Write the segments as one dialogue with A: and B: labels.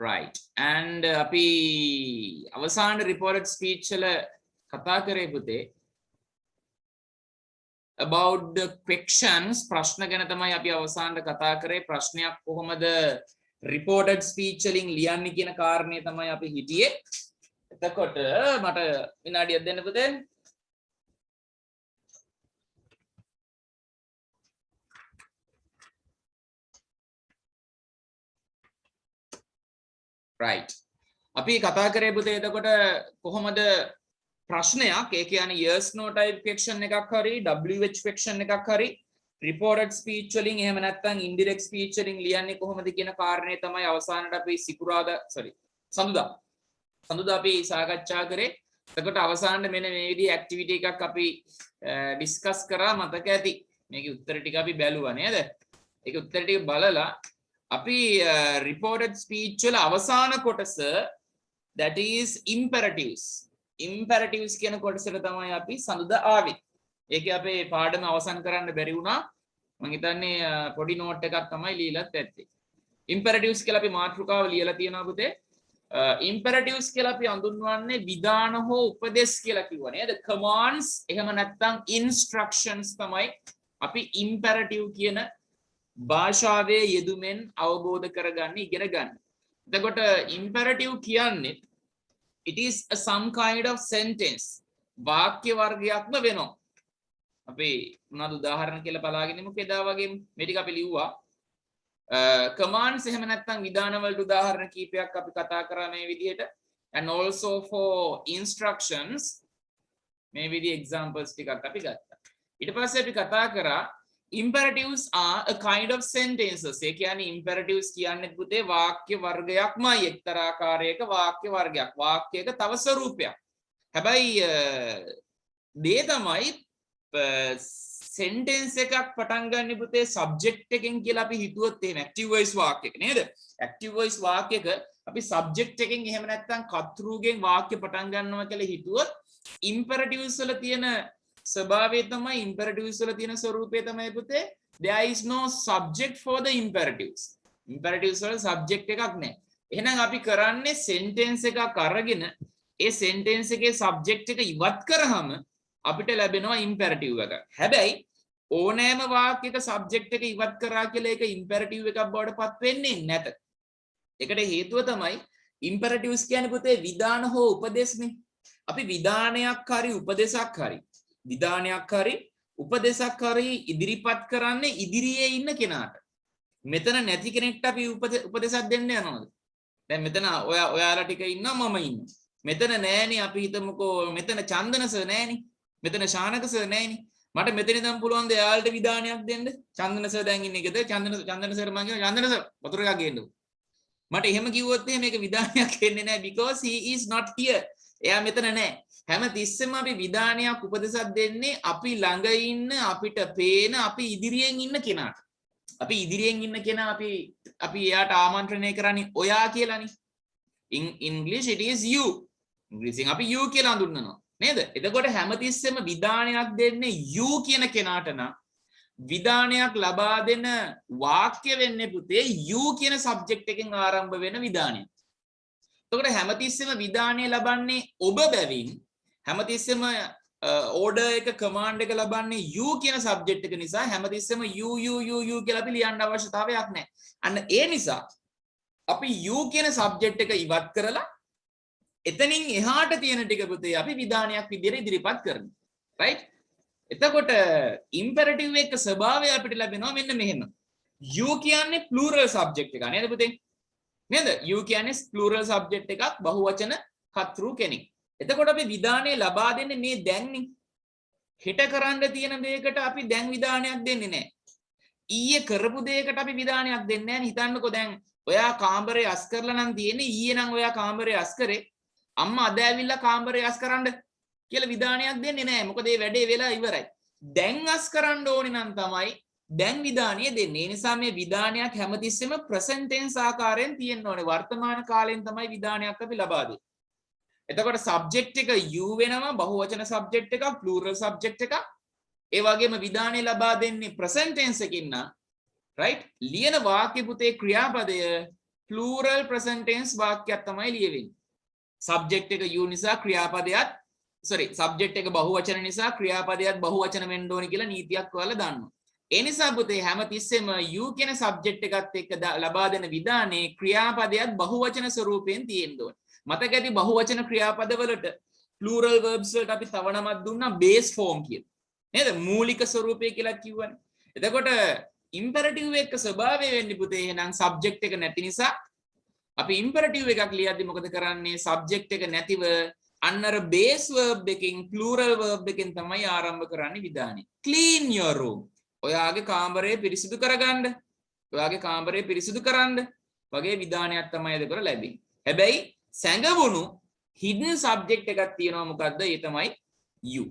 A: right and අපි අවසාන reported speech වල කතා කරේ පුතේ about the questions ප්‍රශ්න ගැන තමයි අපි අවසානට කතා කරේ ප්‍රශ්නයක් කොහොමද reported speech වලින් ලියන්නේ කියන කාරණේ තමයි අපි හිටියේ එතකොට මට විනාඩියක් දෙන්න පුතේ right අපි කතා කරේ පුතේ එතකොට කොහොමද ප්‍රශ්නයක් ඒ කියන්නේ yes no type question එකක් හරි WH question එකක් හරි reported speech වලින් එහෙම නැත්නම් indirect speech වලින් ලියන්නේ කොහොමද කියන කාරණේ තමයි අවසානට අපි සඳුදා අපි සාකච්ඡා කරේ එතකොට අවසානයේ මෙන්න මේ විදිහේ activity එකක් අපි discuss කරා මතක ඇති මේකේ උත්තර ටික අපි බැලුවා නේද ඒකේ උත්තර ටික බලලා අපි reported speech වල අවසාන කොටස that is imperatives කියන කොටසට තමයි අපි සඳුදා ආවේ. ඒකේ අපේ පාඩම අවසන් කරන්න බැරි වුණා. මම හිතන්නේ පොඩි නෝට් එකක් තමයි ලියලත් ඇත්තේ. imperatives කියලා අපි මාතෘකාව ලියලා තියෙනවා පුතේ. imperatives කියලා අපි හඳුන්වන්නේ විධාන හෝ උපදේශ කියලා කිව්වා නේද? commands එහෙම නැත්නම් instructions තමයි අපි imperative කියන භාෂාවේ යෙදුමෙන් අවබෝධ කරගන්න ඉගෙන ගන්න. එතකොට imperative කියන්නේ it is some kind of sentence වාක්‍ය වර්ගයක්ම වෙනවා. අපි මොනවද උදාහරණ කියලා බලාගෙන ඉමු එදා වගේම මේ ටික අපි ලිව්වා. commands එහෙම නැත්නම් විධාන වලට උදාහරණ කීපයක් අපි කතා කරා මේ විදිහට and also for instructions මේ විදිහේ examples ටිකක් අපි ගත්තා. ඊට පස්සේ අපි කතා කරා imperatives are a kind of sentences. ඒ කියන්නේ imperatives කියන්නේ පුතේ වාක්‍ය වර්ගයක්මයි එක්තරා ආකාරයක වාක්‍ය වර්ගයක්. වාක්‍යයක තව ස්වරූපයක්. හැබැයි දේ තමයි sentence එකක් පටන් ගන්න පුතේ subject එකෙන් කියලා අපි හිතුවොත් එහෙම active voice වාක්‍යයක නේද? active voice වාක්‍යයක අපි subject එකෙන් එහෙම නැත්නම් කර්තෘගෙන් වාක්‍ය පටන් ගන්නවා කියලා හිතුවොත් imperatives වල තියෙන ස්වභාවය තමයි imperatives වල තියෙන ස්වරූපය තමයි පුතේ there is no subject for the imperatives වල subject එකක් නැහැ එහෙනම් අපි කරන්නේ sentence එකක් අරගෙන ඒ sentence එකේ subject එක ඉවත් කරාම අපිට ලැබෙනවා imperative එකක් හැබැයි ඕනෑම වාක්‍යයක subject එක ඉවත් කරා කියලා ඒක imperative එකක් බවට පත් වෙන්නේ නැත ඒකට හේතුව තමයි imperatives කියන්නේ පුතේ විධාන හෝ උපදේශනේ අපි විධානයක් හරි උපදේශයක් හරි විධානයක් හරි උපදේශයක් හරි ඉදිරිපත් කරන්නේ ඉදිරියේ ඉන්න කෙනාට. මෙතන නැති කෙනෙක්ට අපි උපදේශයක් දෙන්න යනවද? දැන් මෙතන ඔයාලා ටික ඉන්නවා මම ඉන්නවා. මෙතන නෑනේ අපි හිතමුකෝ මෙතන චන්දන සර් නෑනේ. මෙතන ශානක සර් නෑනේ. මට මෙතන ඉඳන් පුළුවන් ද එයාලට විධානයක් දෙන්න? චන්දන සර් දැන් ඉන්නේ එකද? චන්දන සර් මම කියනවා චන්දන සර් වතුර එකක් ගේන්න. මට එහෙම කිව්වොත් එහෙම මේක විධානයක් වෙන්නේ නෑ because he is not here. එයා මෙතන නෑ. හැම තිස්සෙම අපි විධානයක් උපදේශයක් දෙන්නේ අපි ළඟ ඉන්න අපිට පේන අපි ඉදිරියෙන් ඉන්න කෙනාට. අපි ඉදිරියෙන් ඉන්න කෙනා අපි එයාට ආමන්ත්‍රණය කරන්නේ ඔයා කියලානේ. In English it is you. ඉංග්‍රීසියෙන් අපි you කියලා හඳුන්වනවා. නේද? එතකොට හැම තිස්සෙම විධානයක් දෙන්නේ you කියන කෙනාට නම් විධානයක් ලබා දෙන වාක්‍ය වෙන්නේ පුතේ you කියන subject එකෙන් ආරම්භ වෙන විධානයක්. එතකොට හැමතිස්සෙම විධානය ලබන්නේ ඔබ බැවින් හැමතිස්සෙම order එක command එක ලබන්නේ you කියන subject එක නිසා හැමතිස්සෙම you කියලා අපි ලියන්න අවශ්‍යතාවයක් නැහැ. අන්න ඒ නිසා අපි you කියන subject එක ඉවත් කරලා එතනින් එහාට තියෙන ටික පුතේ අපි විධානයක් විදිහට ඉදිරිපත් කරනවා. right? එතකොට imperative එක ස්වභාවය අපිට ලැබෙනවා මෙන්න මෙහෙම. you කියන්නේ plural subject එක නේද පුතේ? නේද? you කියන්නේ plural subject එකක් බහුවචන කර්තෘ කෙනෙක්. එතකොට අපි විධානය ලබා දෙන්නේ මේ දැන්නේ. හෙට කරන්න තියෙන දෙයකට අපි දැන් විධානයක් දෙන්නේ නැහැ. ඊයේ කරපු දෙයකට අපි විධානයක් දෙන්නේ නැහැ. හිතන්නකෝ දැන් ඔයා කාමරේ අස් කරලා නම් තියෙන්නේ ඊයේ නම් ඔයා කාමරේ අස් කරේ. අම්මා අද ඇවිල්ලා කාමරේ අස් කරන්න කියලා විධානයක් දෙන්නේ නැහැ. මොකද ඒ වැඩේ වෙලා ඉවරයි. දැන් අස් කරන්න ඕනේ නම් තමයි දැන් විධානය දෙන්නේ. ඒ නිසා මේ විධානයක් හැමතිස්සෙම present tense ආකාරයෙන් තියෙන්න ඕනේ. වර්තමාන කාලයෙන් තමයි විධානයක් අපි ලබා දෙන්නේ. එතකොට subject එක you වෙනවා බහුවචන subject එකක් plural subject එකක්. ඒ වගේම විධානය ලබා දෙන්නේ present tense එකකින් නම් right ලියන වාක්‍ය පුතේ ක්‍රියාපදය plural present tense වාක්‍යයක් තමයි ලියවෙන්නේ. subject එක you නිසා ක්‍රියාපදයක් subject එක බහුවචන නිසා ක්‍රියාපදයක් බහුවචන වෙන්න ඕනේ කියලා නීතියක් ඔයාලා දන්නවා. ඒ නිසා පුතේ හැමතිස්සෙම you කියන subject එකත් එක්ක ලබා දෙන විධානයේ ක්‍රියාපදයක් බහුවචන ස්වරූපයෙන් තියෙන්න ඕනේ. මතක ඇති බහුවචන ක්‍රියාපද වලට plural verbs වලට අපි තව නමක් දුන්නා base form කියලා. නේද? මූලික ස්වරූපය කියලා කිව්වනේ. එතකොට imperative එක ස්වභාවය වෙන්නේ පුතේ එහෙනම් subject එක නැති නිසා අපි imperative එකක් ලියද්දි මොකද කරන්නේ? subject එක නැතිව අන්නර base verb එකකින් plural verb එකකින් තමයි ආරම්භ කරන්නේ විධානය. clean your room. ඔයාගේ කාමරය පිරිසිදු කරගන්න. ඔයාගේ කාමරය පිරිසිදු කරන්න වගේ විධානයක් තමයි එතකොට ලැබෙන්නේ. හැබැයි සැඟවුණු hidden subject එකක් තියෙනවා මොකද්ද? ඒ තමයි you.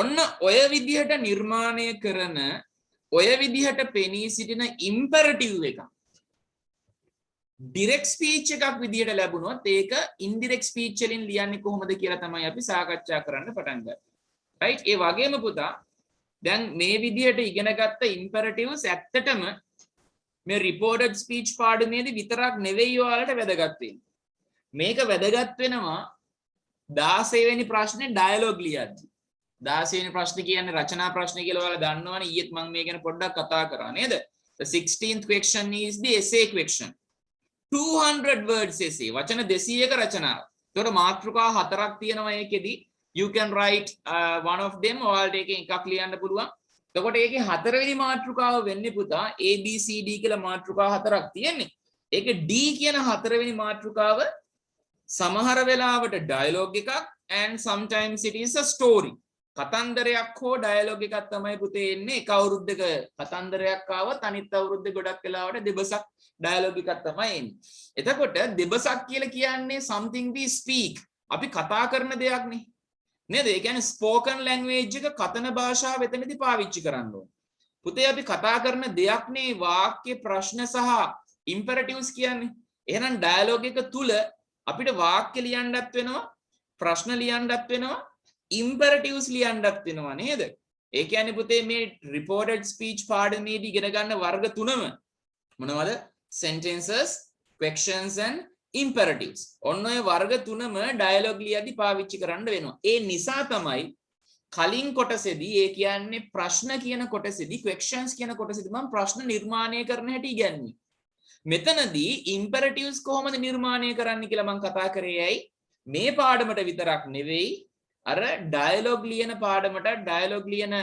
A: ඔන්න ඔය විදිහට නිර්මාණය කරන ඔය විදිහට පෙනී සිටින imperative එකක් direct speech එකක් විදිහට ලැබුණොත් ඒක indirect speech වලින් ලියන්නේ කොහොමද කියලා තමයි අපි සාකච්ඡා කරන්න පටන් ගන්නේ. right? ඒ වගේම පුතා දැන් මේ විදිහට ඉගෙනගත්ත imperatives ඇත්තටම මේ reported speech පාඩමේදී විතරක් නෙවෙයි ඔයාලට වැදගත් වෙන්නේ. මේක වැදගත් වෙනවා 16 වෙනි ප්‍රශ්නේ dialogue ලියද්දි. 16 වෙනි ප්‍රශ්නේ කියන්නේ රචනා ප්‍රශ්නේ කියලා ඔයාලා දන්නවනේ. ඊයේත් මම මේ ගැන පොඩ්ඩක් කතා කරා නේද? The 16th question is the essay question. 200 words essay. වචන 200ක රචනාව. ඒතකොට මාතෘකා හතරක් තියෙනවා ඒකෙදි. You can write one of them. ඔයාලට ඒකෙන් එකක් ලියන්න පුළුවන්. එතකොට ඒකේ හතරවෙනි මාතෘකාව වෙන්නේ පුතා A B C D කියලා මාතෘකා හතරක් තියෙන්නේ. ඒකේ D කියන හතරවෙනි මාතෘකාව සමහර වෙලාවට dialogue එකක් and sometimes it is a story. කතන්දරයක් හෝ dialogue එකක් තමයි පුතේ එන්නේ. එක අවුරුද්දක කතන්දරයක් ආවොත් අනිත් අවුරුද්දේ ගොඩක් වෙලාවට දෙබසක් dialogue එකක් තමයි එන්නේ. එතකොට දෙබසක් කියලා කියන්නේ something we speak. අපි කතා කරන දෙයක් නේ. නේද? ඒ කියන්නේ spoken language එක කතන භාෂාව එතනදී පාවිච්චි කරන්න ඕනේ. පුතේ අපි කතා කරන දෙයක් නේ වාක්‍ය ප්‍රශ්න සහ imperatives කියන්නේ. එහෙනම් dialogue එක තුල අපිට වාක්‍ය ලියන්නත් වෙනවා, ප්‍රශ්න ලියන්නත් වෙනවා, imperatives ලියන්නත් වෙනවා නේද? ඒ කියන්නේ පුතේ මේ reported speech පාඩමේදී ඉගෙන ගන්න වර්ග තුනම මොනවද? sentences, questions and imperatives. ඔන්න ඔය වර්ග තුනම dialogue ලියද්දි පාවිච්චි කරන්න වෙනවා. ඒ නිසා තමයි කලින් කොටසේදී ඒ කියන්නේ ප්‍රශ්න කියන කොටසේදී questions කියන කොටසේදී මම ප්‍රශ්න නිර්මාණය කරන හැටි ඉගැන්වුවේ. මෙතනදී imperatives කොහොමද නිර්මාණය කරන්න කියලා මම කතා කරේ ඇයි? මේ පාඩමට විතරක් නෙවෙයි අර dialogue ලියන පාඩමට dialogue ලියන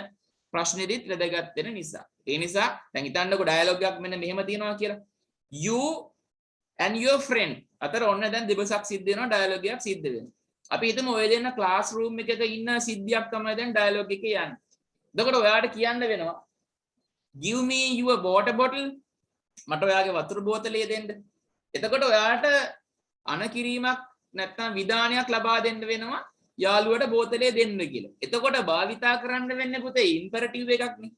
A: ප්‍රශ්නෙදිත් වැදගත් වෙන නිසා. ඒ නිසා දැන් හිතන්නකෝ dialogue එකක් මෙන්න මෙහෙම තියෙනවා කියලා. You and your friend අතර ඔන්න දැන් දෙබසක් සිද්ධ වෙනවා dialogue එකක් සිද්ධ වෙනවා. අපි හිතමු ඔය දෙන්න classroom එකක ඉන්න සිද්ධියක් තමයි දැන් dialogue එකේ යන්නේ. එතකොට ඔයාට කියන්න වෙනවා give me your water bottle. මට ඔයාගේ වතුර බෝතලය දෙන්න. එතකොට ඔයාට අනකිරීමක් නැත්නම් විධානයක් ලබා දෙන්න වෙනවා යාළුවට බෝතලය දෙන්න කියලා. එතකොට භාවිතා කරන්න වෙන්නේ පුතේ imperative එකක් නේ.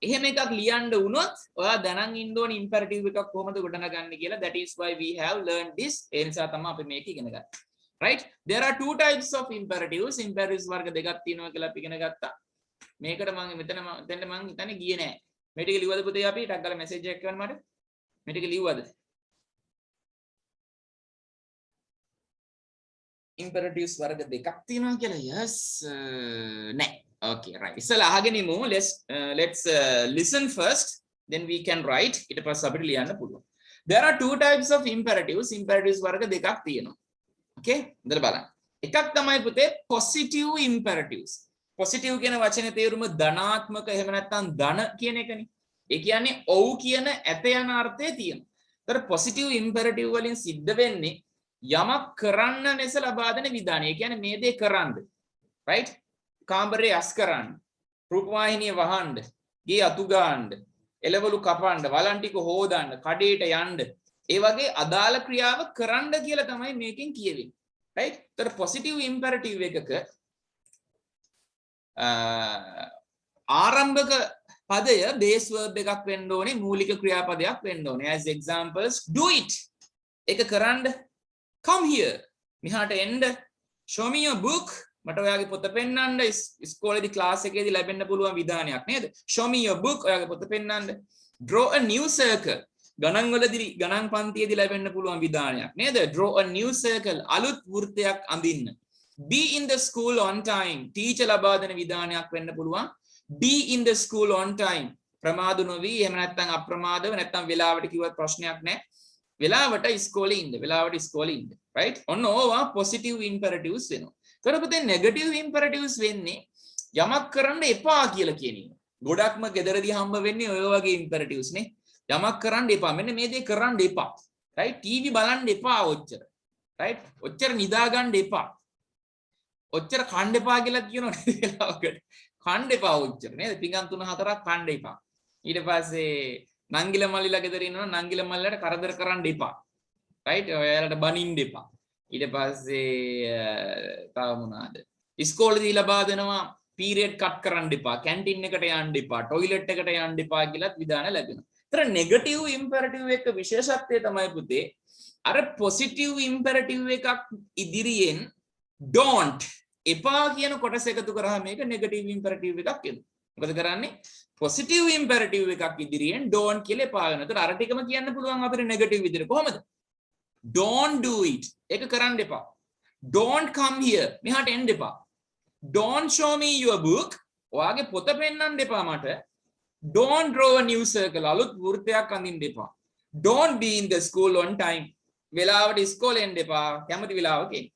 A: එහෙම එකක් ලියන්න වුණොත් ඔයා දැනන් ඉන්න ඕනේ imperative එකක් කොහොමද ගොඩනගන්නේ කියලා. That is why we have learned this. ඒ නිසා තමයි අපි මේක ඉගෙන ගන්නේ. Right? There are two types of imperatives. Imperatives වර්ග දෙකක් තියෙනවා කියලා අපි ඉගෙන ගත්තා. මේකට මම මෙතන මම හිතන්නේ ගියේ නෑ. මේ ටික ලිව්වද පුතේ අපි? ටක් ගාලා message එකක් කරන්න මට. මේ ටික ලිව්වද? imperatives වර්ග දෙකක් තියෙනවා කියලා. Yes. නෑ. Okay, right. ඉස්සලා අහගෙන ඉමු. Let's listen first, then we can write. ඊට පස්සේ අපිට ලියන්න පුළුවන්. There are two types of imperatives. Imperatives වර්ග දෙකක් තියෙනවා. Okay? හොඳට බලන්න. එකක් තමයි පුතේ positive imperatives. positive කියන වචනේ තේරුම ධනාත්මක එහෙම නැත්නම් ධන කියන එකනේ. ඒ කියන්නේ ඔව් කියන ඇත යන අර්ථය තියෙනවා. ඒතර positive imperative වලින් සිද්ධ වෙන්නේ යමක් කරන්න ලෙස ලබා දෙන විධානය. ඒ කියන්නේ මේ දේ කරන්න. right? කාමරේ අස් කරන්න, රූපවාහිනිය වහන්න, ගේ අතු ගන්න, එළවලු කපන්න, වලන් ටික හොදන්න, කඩේට යන්න. ඒ වගේ අදාළ ක්‍රියාව කරන්න කියලා තමයි මේකෙන් කියවෙන්නේ. right? ඒතර positive imperative එකක ආරම්භක පදය base verb එකක් වෙන්න ඕනේ, මූලික ක්‍රියාපදයක් වෙන්න ඕනේ. as examples, do it. ඒක කරන්න. come here. මෙහාට එන්න. show me your book. මට ඔයාගේ පොත පෙන්නන්න. ඉස්කෝලේදී ක්ලාස් එකේදී ලැබෙන්න පුළුවන් විධානයක් නේද? show me your book. ඔයාගේ පොත පෙන්නන්න. draw a new circle. ගණන් වලදී ගණන් පන්තියේදී ලැබෙන්න පුළුවන් විධානයක් නේද? draw a new circle අලුත් වෘත්තයක් අඳින්න. be in the school on time teacher ලබා දෙන විධානයක් වෙන්න පුළුවන්. be in the school on time ප්‍රමාද නොවි එහෙම නැත්නම් අප්‍රමාදව නැත්නම් වෙලාවට කිව්වත් ප්‍රශ්නයක් නැහැ. වෙලාවට ඉස්කෝලේ ඉන්න. වෙලාවට ඉස්කෝලේ ඉන්න. right? ඔන්න ඕවා positive imperatives වෙනවා. ඒතකොට පුතේ negative imperatives වෙන්නේ යමක් කරන්න එපා කියලා කියන එක. ගොඩක්ම ගෙදරදී හම්බ වෙන්නේ ඔය වගේ imperatives නේ. යමක් කරන්න එපා. මෙන්න මේ දේ කරන්න එපා. right? ටීවී බලන්න එපා ඔච්චර. right? ඔච්චර නිදා ගන්න එපා. ඔච්චර කන්න එපා කියලා කියනවා නේද වෙලාවකට. කන්න එපා ඔච්චර නේද? පිඟන් 3-4ක් කන්න එපා. ඊට පස්සේ නංගිල මල්ලිලා ගෙදර ඉන්නවා නංගිල මල්ලට කරදර කරන්න එපා. right? ඔයාලට බනින්න එපා. ඊට පස්සේ තව මොනවාද? ඉස්කෝලේදී ලබා දෙනවා පීරියඩ් කට් කරන්න එපා. කැන්ටින් එකට යන්න එපා. টয়ලට් එකට යන්න එපා කියලාත් විධාන ලැබෙනවා. ඒතර නෙගටිව් ඉම්පෙරටිව් එක විශේෂත්වය තමයි පුතේ අර පොසිටිව් ඉම්පෙරටිව් එකක් ඉදිරියෙන් don't එපා කියන කොටස එකතු කරාම මේක නෙගටිව් ඉම්පෙරටිව් එකක් වෙනවා. මොකද කරන්නේ? පොසිටිව් ඉම්පෙරටිව් එකක් ඉදිරියෙන් don't කියලා එපා වෙනවා. ඒතර අර ටිකම කියන්න පුළුවන් අපිට නෙගටිව් විදිහට. කොහොමද? don't do it. ඒක කරන්න එපා. don't come here. මෙහාට එන්න එපා. don't show me your book. ඔයාගේ පොත පෙන්වන්න එපා මට. don't draw a new circle. අලුත් වෘත්තයක් අඳින්න එපා. don't be in the school on time. වෙලාවට ඉස්කෝලේ එන්න එපා. කැමති වෙලාවක එන්න.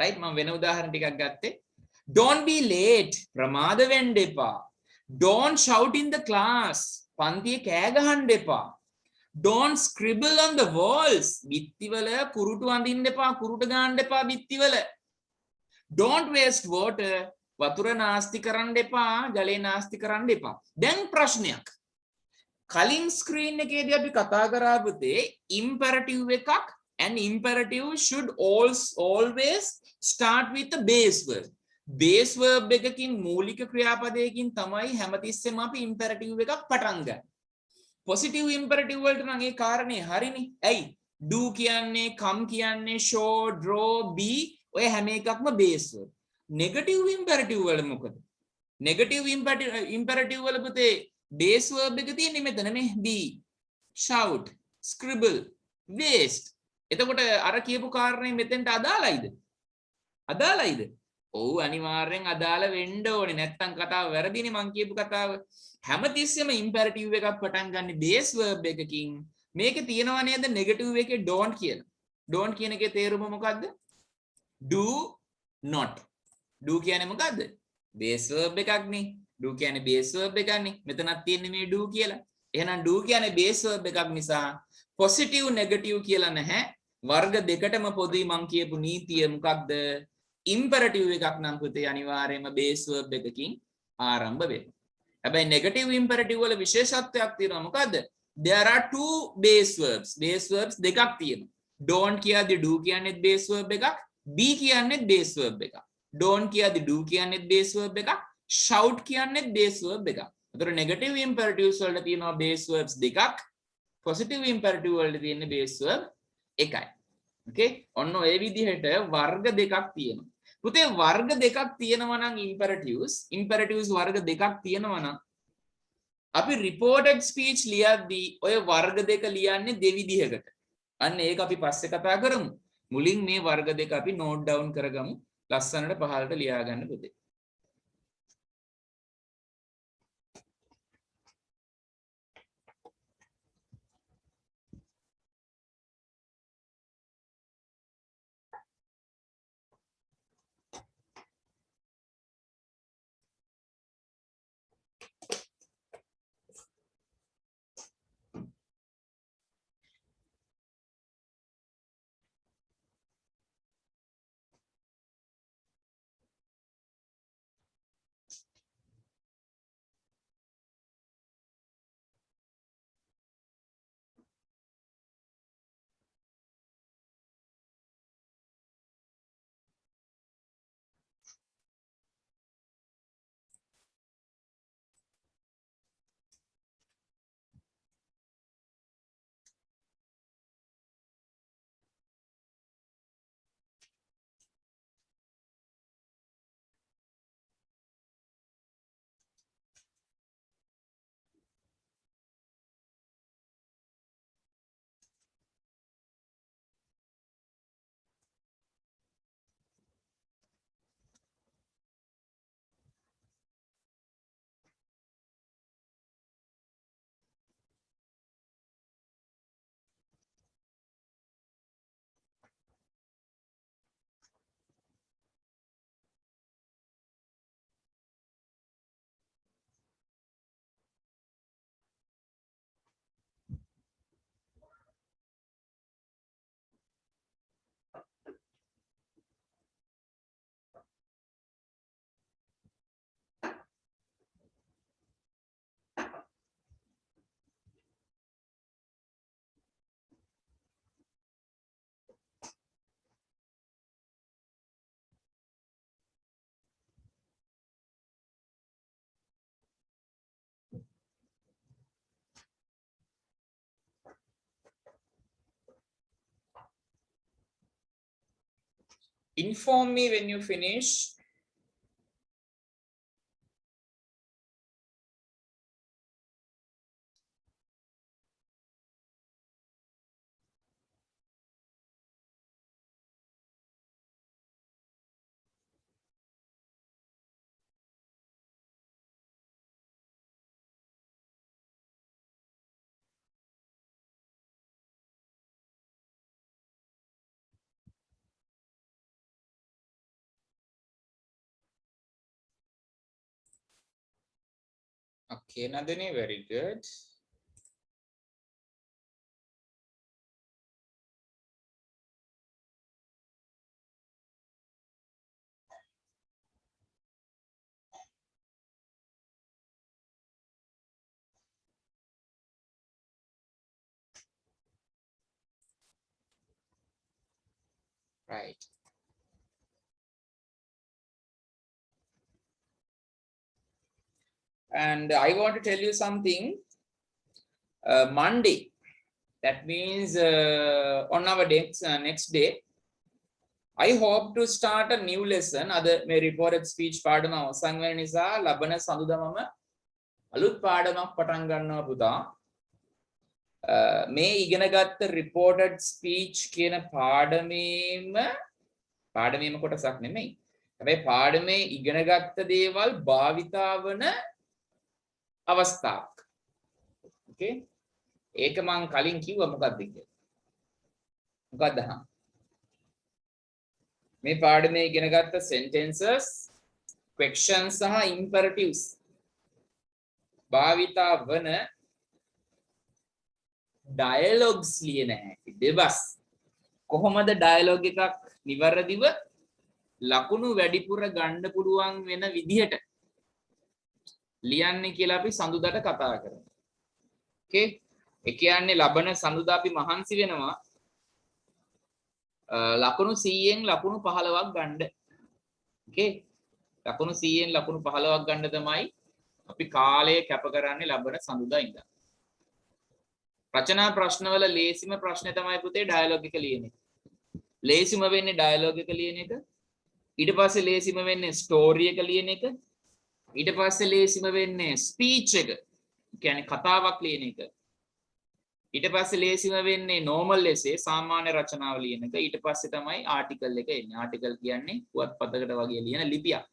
A: right? මම වෙන උදාහරණ ටිකක් ගත්තේ. don't be late. ප්‍රමාද වෙන්න එපා. don't shout in the class. පන්තියේ කෑ ගහන්න එපා. don't scribble on the walls. බිත්තිවල කුරුටු අඳින්න එපා. කුරුට ගන්න එපා බිත්තිවල. don't waste water. වතුර නාස්ති කරන්න එපා. ජලය නාස්ති කරන්න එපා. දැන් ප්‍රශ්නයක්. කලින් ස්ක්‍රීන් එකේදී අපි කතා කරා පුතේ imperative එකක් and imperative should always start with the base verb. base verb එකකින් මූලික ක්‍රියාපදයකින් තමයි හැමතිස්සෙම අපි imperative එකක් පටන් ගන්න. positive imperative වලට නම් ඒ කාරණේ හරිනේ. ඇයි? do කියන්නේ, come කියන්නේ, show, draw, be ඔය හැම එකක්ම base verb. negative imperative වල මොකද? negative imperative වල පුතේ base verb එක තියෙන්නේ මෙතන මේ be, shout, scribble, waste. එතකොට අර කියපු කාරණේ මෙතෙන්ට අදාළයිද? අදාළයිද? ඔව් අනිවාර්යෙන් අදාළ වෙන්න ඕනේ. නැත්තම් කතාව වැරදිනේ මං කියපු කතාව. හැමතිස්සෙම imperative එකක් පටන් ගන්න base verb එකකින්. මේකේ තියෙනවා නේද negative එකේ don't කියලා. don't කියන එකේ තේරුම මොකද්ද? do not. do කියන්නේ මොකද්ද? base verb එකක් නේ. do කියන්නේ base verb එකක් නේ. මෙතනක් තියෙන්නේ මේ do කියලා. එහෙනම් do කියන්නේ base verb එකක් නිසා positive negative කියලා නැහැ. වර්ග දෙකටම පොදුයි මං කියපු නීතිය මොකක්ද? imperative එකක් නම් පුතේ අනිවාර්යයෙන්ම base verb එකකින් ආරම්භ වෙනවා. හැබැයි negative imperative වල විශේෂත්වයක් තියෙනවා මොකද්ද? there are two base verbs. base verbs දෙකක් තියෙනවා. don't කියද්දි do කියන්නේත් base verb එකක්. be කියන්නේත් base verb එකක්. don't කියද්දි do කියන්නේත් base verb එකක්. shout කියන්නේත් base verb එකක්. ඒතර negative imperatives වලට තියෙනවා base verbs දෙකක්. positive imperative වලට තියෙන base verb එකයි. okay? ඔන්න ඔය විදිහට වර්ග දෙකක් තියෙනවා. පුතේ වර්ග දෙකක් තියෙනවා නම් imperatives වර්ග දෙකක් තියෙනවා නම් අපි reported speech ලියද්දී ඔය වර්ග දෙක ලියන්නේ දෙවිදිහකට. අන්න ඒක අපි පස්සේ කතා කරමු. මුලින් මේ වර්ග දෙක අපි note down කරගමු. ලස්සනට පහළට ලියා ගන්න පුතේ. Inform me when you finish. Okay, Nandini, very good. Right. And I want to tell you something. Monday, that means on our next day, I hope to start a new lesson. Other may reported speech පාඩම අවසන් වෙන නිසා ලබන සඳුදා මම අලුත් පාඩමක් පටන් ගන්නවා පුතා. මේ ඉගෙනගත්ත reported speech කියන පාඩමේම කොටසක් නෙමෙයි. හැබැයි පාඩමේ ඉගෙනගත්ත දේවල් භාවිතා වන අවස්ථාවක්. Okay? ඒක මං කලින් කිව්වා මොකක්ද කියලා. මොකක්ද අහන්න? මේ පාඩමේ ඉගෙනගත්ත sentences, questions සහ imperatives භාවිතා වන dialogues ලියන හැටි. දෙබස් කොහොමද dialogue එකක් නිවැරදිව ලකුණු වැඩිපුර ගන්න පුළුවන් වෙන විදිහට ලියන්නේ කියලා අපි සඳුදාට කතා කරමු. Okay? ඒ කියන්නේ ලබන සඳුදා අපි මහන්සි වෙනවා ලකුණු 100න් ලකුණු 15ක් ගන්න. Okay? ලකුණු 100න් ලකුණු 15ක් ගන්න තමයි අපි කාලය කැප කරන්නේ ලබන සඳුදා ඉඳන්. රචනා ප්‍රශ්නවල ලේසිම ප්‍රශ්නේ තමයි පුතේ ඩයලොග් එක ලියන එක. ලේසිම වෙන්නේ ඩයලොග් එක ලියන එක. ඊට පස්සේ ලේසිම වෙන්නේ ස්ටෝරි එක ලියන එක. ඊට පස්සේ ලේසිම වෙන්නේ ස්පීච් එක. කියන්නේ කතාවක් ලියන එක. ඊට පස්සේ ලේසිම වෙන්නේ normal essay සාමාන්‍ය රචනාව ලියන එක. ඊට පස්සේ තමයි ආටිකල් එක එන්නේ. ආටිකල් කියන්නේ පුවත්පතකට වගේ ලියන ලිපියක්.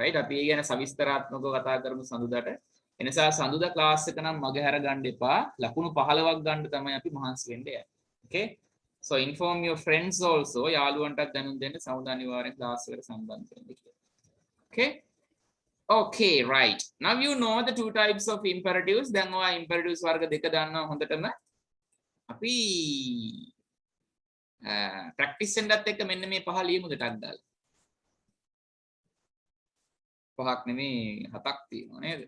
A: right? අපි ඒ ගැන සවිස්තරාත්මකව කතා කරමු සඳුදාට. එනිසා සඳුදා ක්ලාස් එක නම් මගහැර ගන්න එපා. ලකුණු 15ක් ගන්න තමයි අපි මහන්සි වෙන්න යන්නේ. Okay? So inform your friends also. යාළුවන්ටත් දැනුම් දෙන්න සමුදා අනිවාර්යෙන් ක්ලාස් එකට සම්බන්ධ වෙන්න කියලා. Okay? Okay, right. Now you know the two types of imperatives. දැන් ඔයා imperatives වර්ග දෙක දන්නවා හොඳටම. අපි practice එකත් එක්ක මෙන්න මේ පහ ලියමුද ටක් දාලා. පහක් නෙමෙයි හතක් තියෙනවා නේද?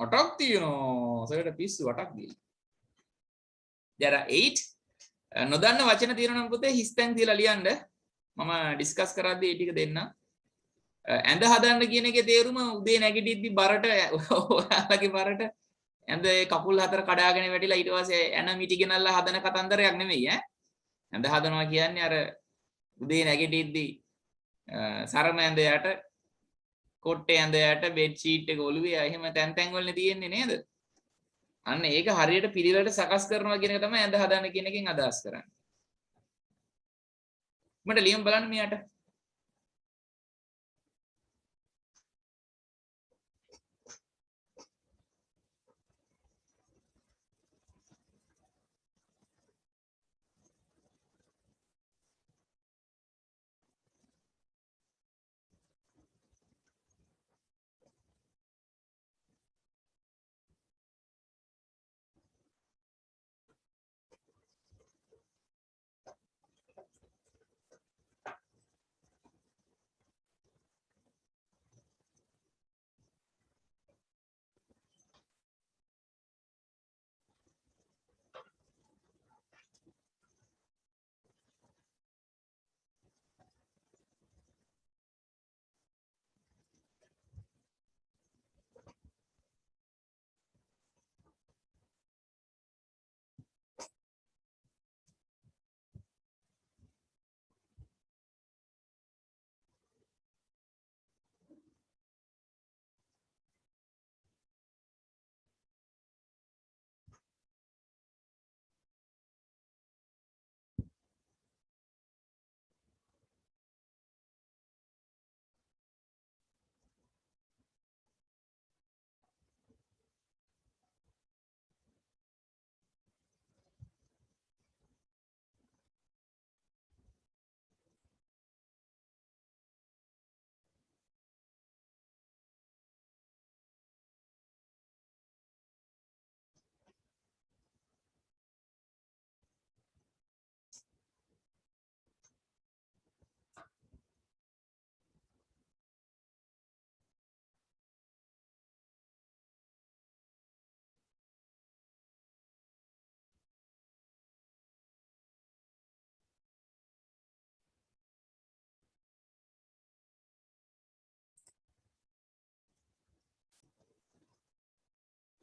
A: 8ක් තියෙනවා. සරට පිස්සු 8ක් දීලා. there are 8 නොදන්න වචන තියෙනවා නම් පුතේ හිස්තැන් තියලා ලියන්න. මම ඩිස්කස් කරද්දී ඒ ටික දෙන්න. ඇඳ හදන්න කියන එකේ තේරුම උදේ නැගිටිද්දි බරට ඔයාලගේ බරට ඇඳ කකුල් හතර කඩාගෙන වැටිලා ඊට පස්සේ ඇන මිටි ගෙනල්ලා හදන කතන්දරයක් නෙමෙයි ඈ. ඇඳ හදනවා කියන්නේ අර උදේ නැගිටිද්දි සරම ඇඳ යට කොට්ටේ ඇඳ යට බෙඩ් ෂීට් එක ඔළුවේ එහෙම තැන් තැන් වලනේ තියෙන්නේ නේද? අන්න ඒක හරියට පිළිවෙලට සකස් කරනවා කියන එක තමයි ඇඳ හදන්න කියන එකෙන් අදහස් කරන්නේ. මට ලියමු බලන්න මෙයාට.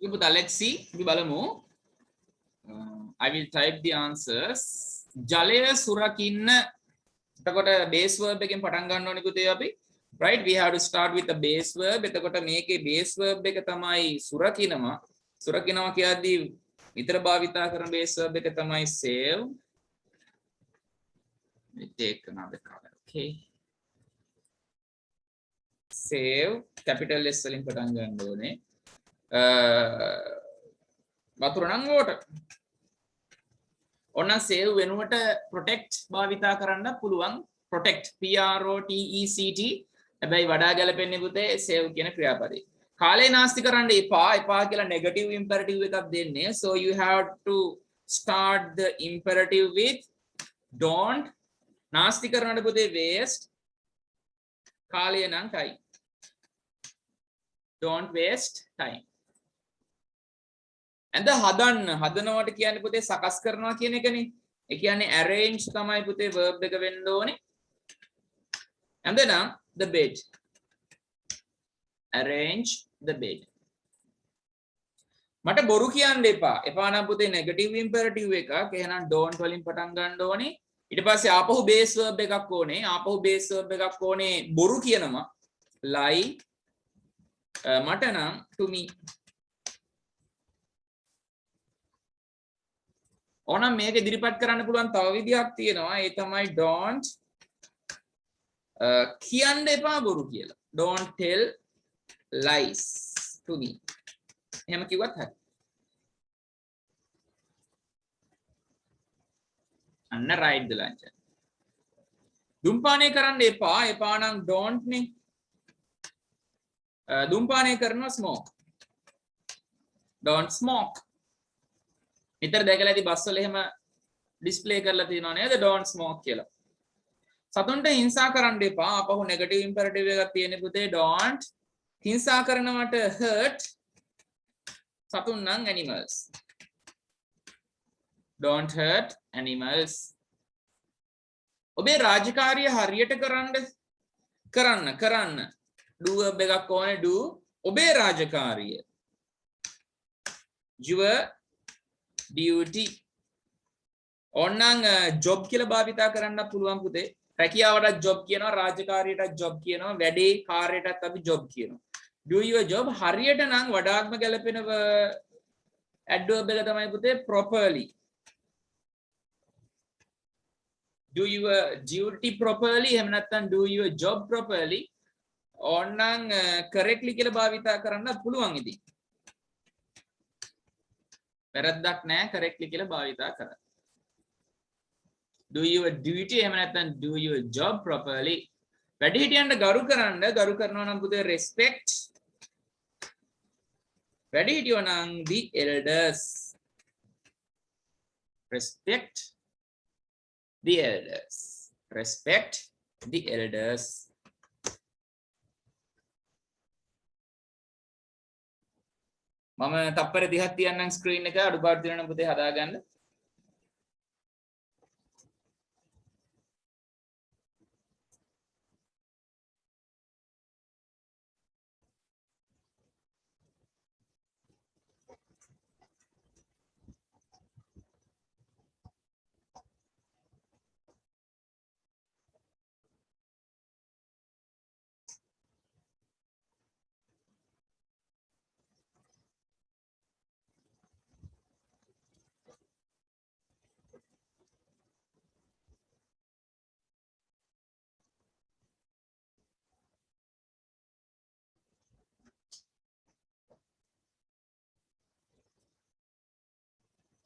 A: පුතා let's see අපි බලමු. I will type the answers. ජලය සුරකින්න. එතකොට base verb එකෙන් පටන් ගන්න ඕනේ පුතේ අපි. Right, we have to start with the base verb. එතකොට මේකේ base verb එක තමයි සුරකිනවා. සුරකිනවා කියද්දී විතර භාවිතා කරන base verb එක තමයි save. Let me take another color. Okay. Save capital S වලින් පටන් ගන්න ඕනේ. වතුර නම් water. ඔන්න save වෙනුවට protect භාවිතා කරන්න පුළුවන්. protect PROTECT. හැබැයි වඩා ගැලපෙන්නේ පුතේ save කියන ක්‍රියාපදේ. කාලේ නාස්ති කරන්න එපා. එපා කියලා negative imperative එකක් දෙන්නේ. So you have to start the imperative with don't. නාස්ති කරනකොට පුතේ waste. කාලය නම් time. Don't waste time. and හදන්න හදනවට කියන්නේ පුතේ සකස් කරනවා කියන එකනේ. ඒ කියන්නේ arrange තමයි පුතේ verb එක වෙන්න ඕනේ. and then the bed. arrange the bed. මට බොරු කියන්න එපා. එපා නම් පුතේ negative imperative එකක්. එහෙනම් don't වලින් පටන් ගන්න ඕනේ. ඊට පස්සේ ආපහු base verb එකක් ඕනේ. ආපහු base verb එකක් ඕනේ බොරු කියනවා. lie. මට නම් to me. ඕනම් මේක ඉදිරිපත් කරන්න පුළුවන් තව විදිහක් තියෙනවා. ඒ තමයි don't කියන්න එපා බොරු කියලා. Don't tell lies to me. එහෙම කිව්වත් හරි. අන්න right the lunch. දුම්පානය කරන්න එපා. එපා නම් don't නේ. දුම්පානය කරනවා smoke. Don't smoke. නිතර දැකලා ඇති බස් වල එහෙම ඩිස්ප්ලේ කරලා තියෙනවා නේද don't smoke කියලා. සතුන්ට හිංසා කරන්න එපා. අපහු negative imperative එකක් තියෙන පුතේ don't. හිංසා කරනවට hurt. සතුන් නම් animals. Don't hurt animals. ඔබේ රාජකාරිය හරියට කරන්න. do verb එකක් ඕනේ do. ඔබේ රාජකාරිය. your duty. ඕනනම් job කියලා භාවිතා කරන්න පුළුවන් පුතේ. රැකියාවටත් job කියනවා, රාජකාරියටත් job කියනවා, වැඩේ කාර්යයටත් අපි job කියනවා. do your job හරියට නම් වඩාත්ම ගැලපෙන adverb එක තමයි පුතේ properly. do your duty properly එහෙම නැත්නම් do your job properly. ඕනනම් correctly කියලා භාවිතා කරන්න පුළුවන් ඉතින්. වැරද්දක් නැහැ correctly කියලා භාවිතා කරන්න. do your duty එහෙම නැත්නම් do your job properly. වැඩිහිටියන්ට ගරු කරනවා නම් පුතේ respect. වැඩිහිටියෝ නම් the elders. respect the elders. respect the elders. මම තප්පර 30ක් තියන්නම් ස්ක්‍රීන් එක අඩුපාඩු තියෙනවා නම් පුතේ හදාගන්න.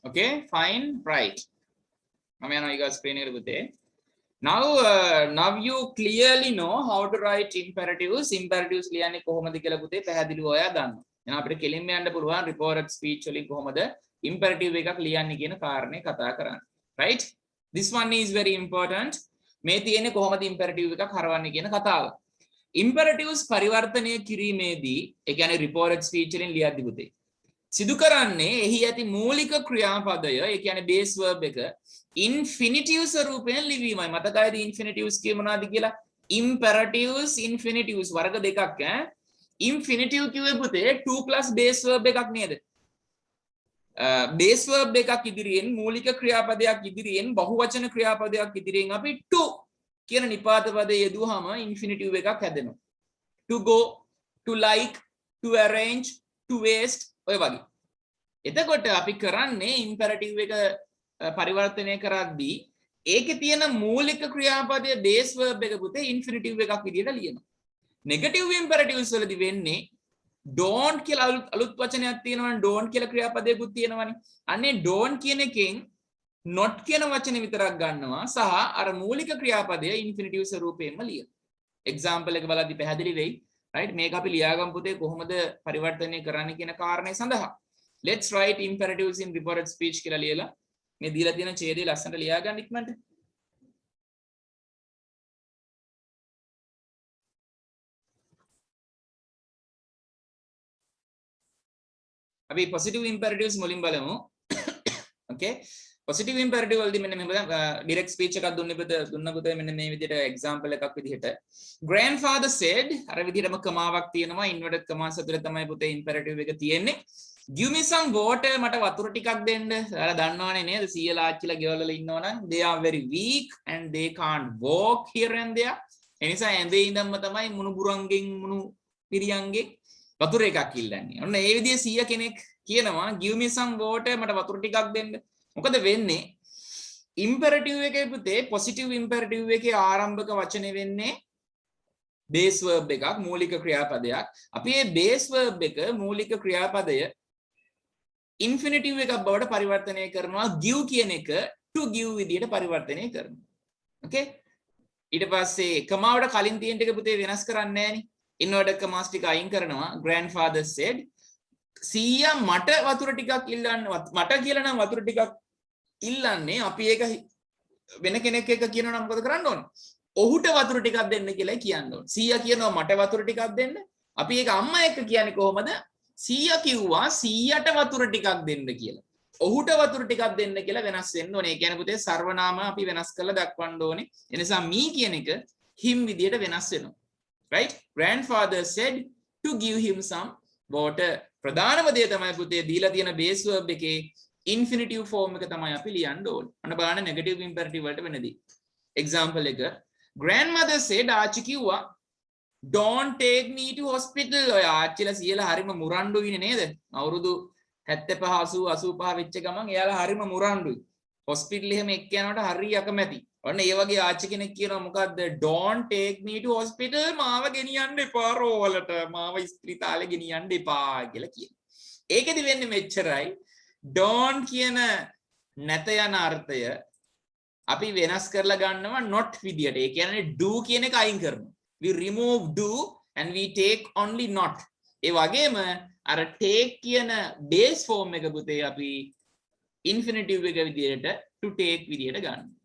A: Okay, fine, right. මම යනවා ඊගා ස්ක්‍රීන් එකට පුතේ. Now you clearly know how to write imperatives. Imperatives ලියන්නේ කොහොමද කියලා පුතේ පැහැදිලිව ඔයා දන්නවා. එහෙනම් අපිට කෙලින්ම යන්න පුළුවන් reported speech වලින් කොහොමද imperative එකක් ලියන්නේ කියන කාරණේ කතා කරන්න. Right? This one is very important. මේ තියෙන්නේ කොහොමද imperative එකක් හරවන්නේ කියන කතාව. Imperatives පරිවර්තනය කිරීමේදී ඒ කියන්නේ reported speech වලින් ලියද්දි පුතේ සිදු කරන්නේ එහි ඇති මූලික ක්‍රියාපදය ඒ කියන්නේ base verb එක infinitive ස්වරූපයෙන් ලිවීමයි. මතකයිද infinitives කිය මොනවද කියලා? imperatives infinitives වර්ග දෙකක් infinitive කිව්වේ පුතේ to plus base verb එකක් නේද? base verb එකක් ඉදිරියෙන් මූලික ක්‍රියාපදයක් ඉදිරියෙන් බහුවචන ක්‍රියාපදයක් ඉදිරියෙන් අපි to කියන නිපාත පදේ යෙදුවාම infinitive එකක් හැදෙනවා. to go, to like, to arrange, to waste ඔය වගේ. එතකොට අපි කරන්නේ imperative එක පරිවර්තනය කරද්දී ඒකේ තියෙන මූලික ක්‍රියාපදයේ base verb එක පුතේ infinitive එකක් විදිහට ලියනවා. negative imperatives වලදී වෙන්නේ don't කියලා අලුත් වචනයක් තියෙනවනේ don't කියලා ක්‍රියාපදයකුත් තියෙනවනේ. අනේ don't කියන එකෙන් not කියන වචනේ විතරක් ගන්නවා සහ අර මූලික ක්‍රියාපදය infinitive ස්වරූපයෙන්ම ලියනවා. example එක බලද්දී පැහැදිලි වෙයි. right මේක අපි ලියාගමු පුතේ කොහොමද පරිවර්තනය කරන්න කියන කාරණේ සඳහා. let's write imperatives in reported speech කියලා ලියලා මේ දීලා තියෙන ඡේදය ලස්සනට ලියා ගන්න ඉක්මනට. අපි positive imperatives මුලින් බලමු. okay positive imperative වලදී මෙන්න මෙහෙම direct speech එකක් දුන්න පුතේ මෙන්න මේ විදිහට example එකක් විදිහට grandfather said අර විදිහටම කමාවක් තියෙනවා inverted commas අතර තමයි පුතේ imperative එක තියෙන්නේ. give me some water මට වතුර ටිකක් දෙන්න. ඔයාලා දන්නවනේ නේද සීයලා ආච්චිලා ගෙවල් වල ඉන්නවනම් they are very weak and they can't walk here and there. ඒ නිසා ඇඳේ ඉඳන්ම තමයි මුණුබුරන්ගෙන් මුණු පිරියන්ගෙන් වතුර එකක් ඉල්ලන්නේ. ඔන්න ඒ විදිහේ සීය කෙනෙක් කියනවා give me some water මට වතුර ටිකක් දෙන්න. මොකද වෙන්නේ imperative එකේ පුතේ positive imperative එකේ ආරම්භක වචනේ වෙන්නේ base verb එකක් මූලික ක්‍රියාපදයක්. අපි මේ base verb එක මූලික ක්‍රියාපදය infinitive එකක් බවට පරිවර්තනය කරනවා give කියන එක to give විදිහට පරිවර්තනය කරනවා. okay ඊට පස්සේ කමාවට කලින් තියෙන ටික පුතේ වෙනස් කරන්නේ නැහනේ. inverted commas ටික අයින් කරනවා. grandfather said සීයා මට වතුර ටිකක් ඉල්ලන්න මට කියලා නම් වතුර ටිකක් ඉල්ලන්නේ අපි ඒක වෙන කෙනෙක් එක කියනවා නම් මොකද කරන්න ඕනේ? ඔහුට වතුර ටිකක් දෙන්න කියලා කියන්න ඕනේ. සීයා කියනවා මට වතුර ටිකක් දෙන්න. අපි ඒක අම්මා එක්ක කියන්නේ කොහොමද? සීයා කිව්වා සීයාට වතුර ටිකක් දෙන්න කියලා. ඔහුට වතුර ටිකක් දෙන්න කියලා වෙනස් වෙන්න ඕනේ. ඒ කියන්නේ පුතේ සර්වනාම අපි වෙනස් කරලා දක්වන්න ඕනේ. ඒ නිසා me කියන එක him විදියට වෙනස් වෙනවා. right? grandfather said to give him some water. ප්‍රධානම දේ තමයි පුතේ දීලා තියෙන base verb එකේ infinitive form එක තමයි අපි ලියන්න ඕනේ. අන්න බලන්න negative imperative වලට වෙනදී. example එක grandmother said ආච්චි කිව්වා don't take me to hospital. ඔය ආච්චිලා සියලා හරිම මුරණ්ඩුයිනේ නේද? අවුරුදු 75 80 85 වෙච්ච ගමන් එයාලා හරිම මුරණ්ඩුයි. hospital එහෙම එක්ක යනකොට හරි අකමැති. ඔන්න ඒ වගේ ආච්චි කෙනෙක් කියනවා මොකද්ද? don't take me to hospital. මාව ගෙනියන්න එපා රෝවලට. මාව ස්පිරිතාලේ ගෙනියන්න එපා කියලා කියනවා. ඒකෙදි වෙන්නේ මෙච්චරයි. don't කියන නැත යන අර්ථය අපි වෙනස් කරලා ගන්නවා not විදියට. ඒ කියන්නේ do කියන එක අයින් කරනවා. we remove do and we take only not. ඒ වගේම අර take කියන base form එක පුතේ අපි infinitive එක විදියට to take විදියට ගන්නවා.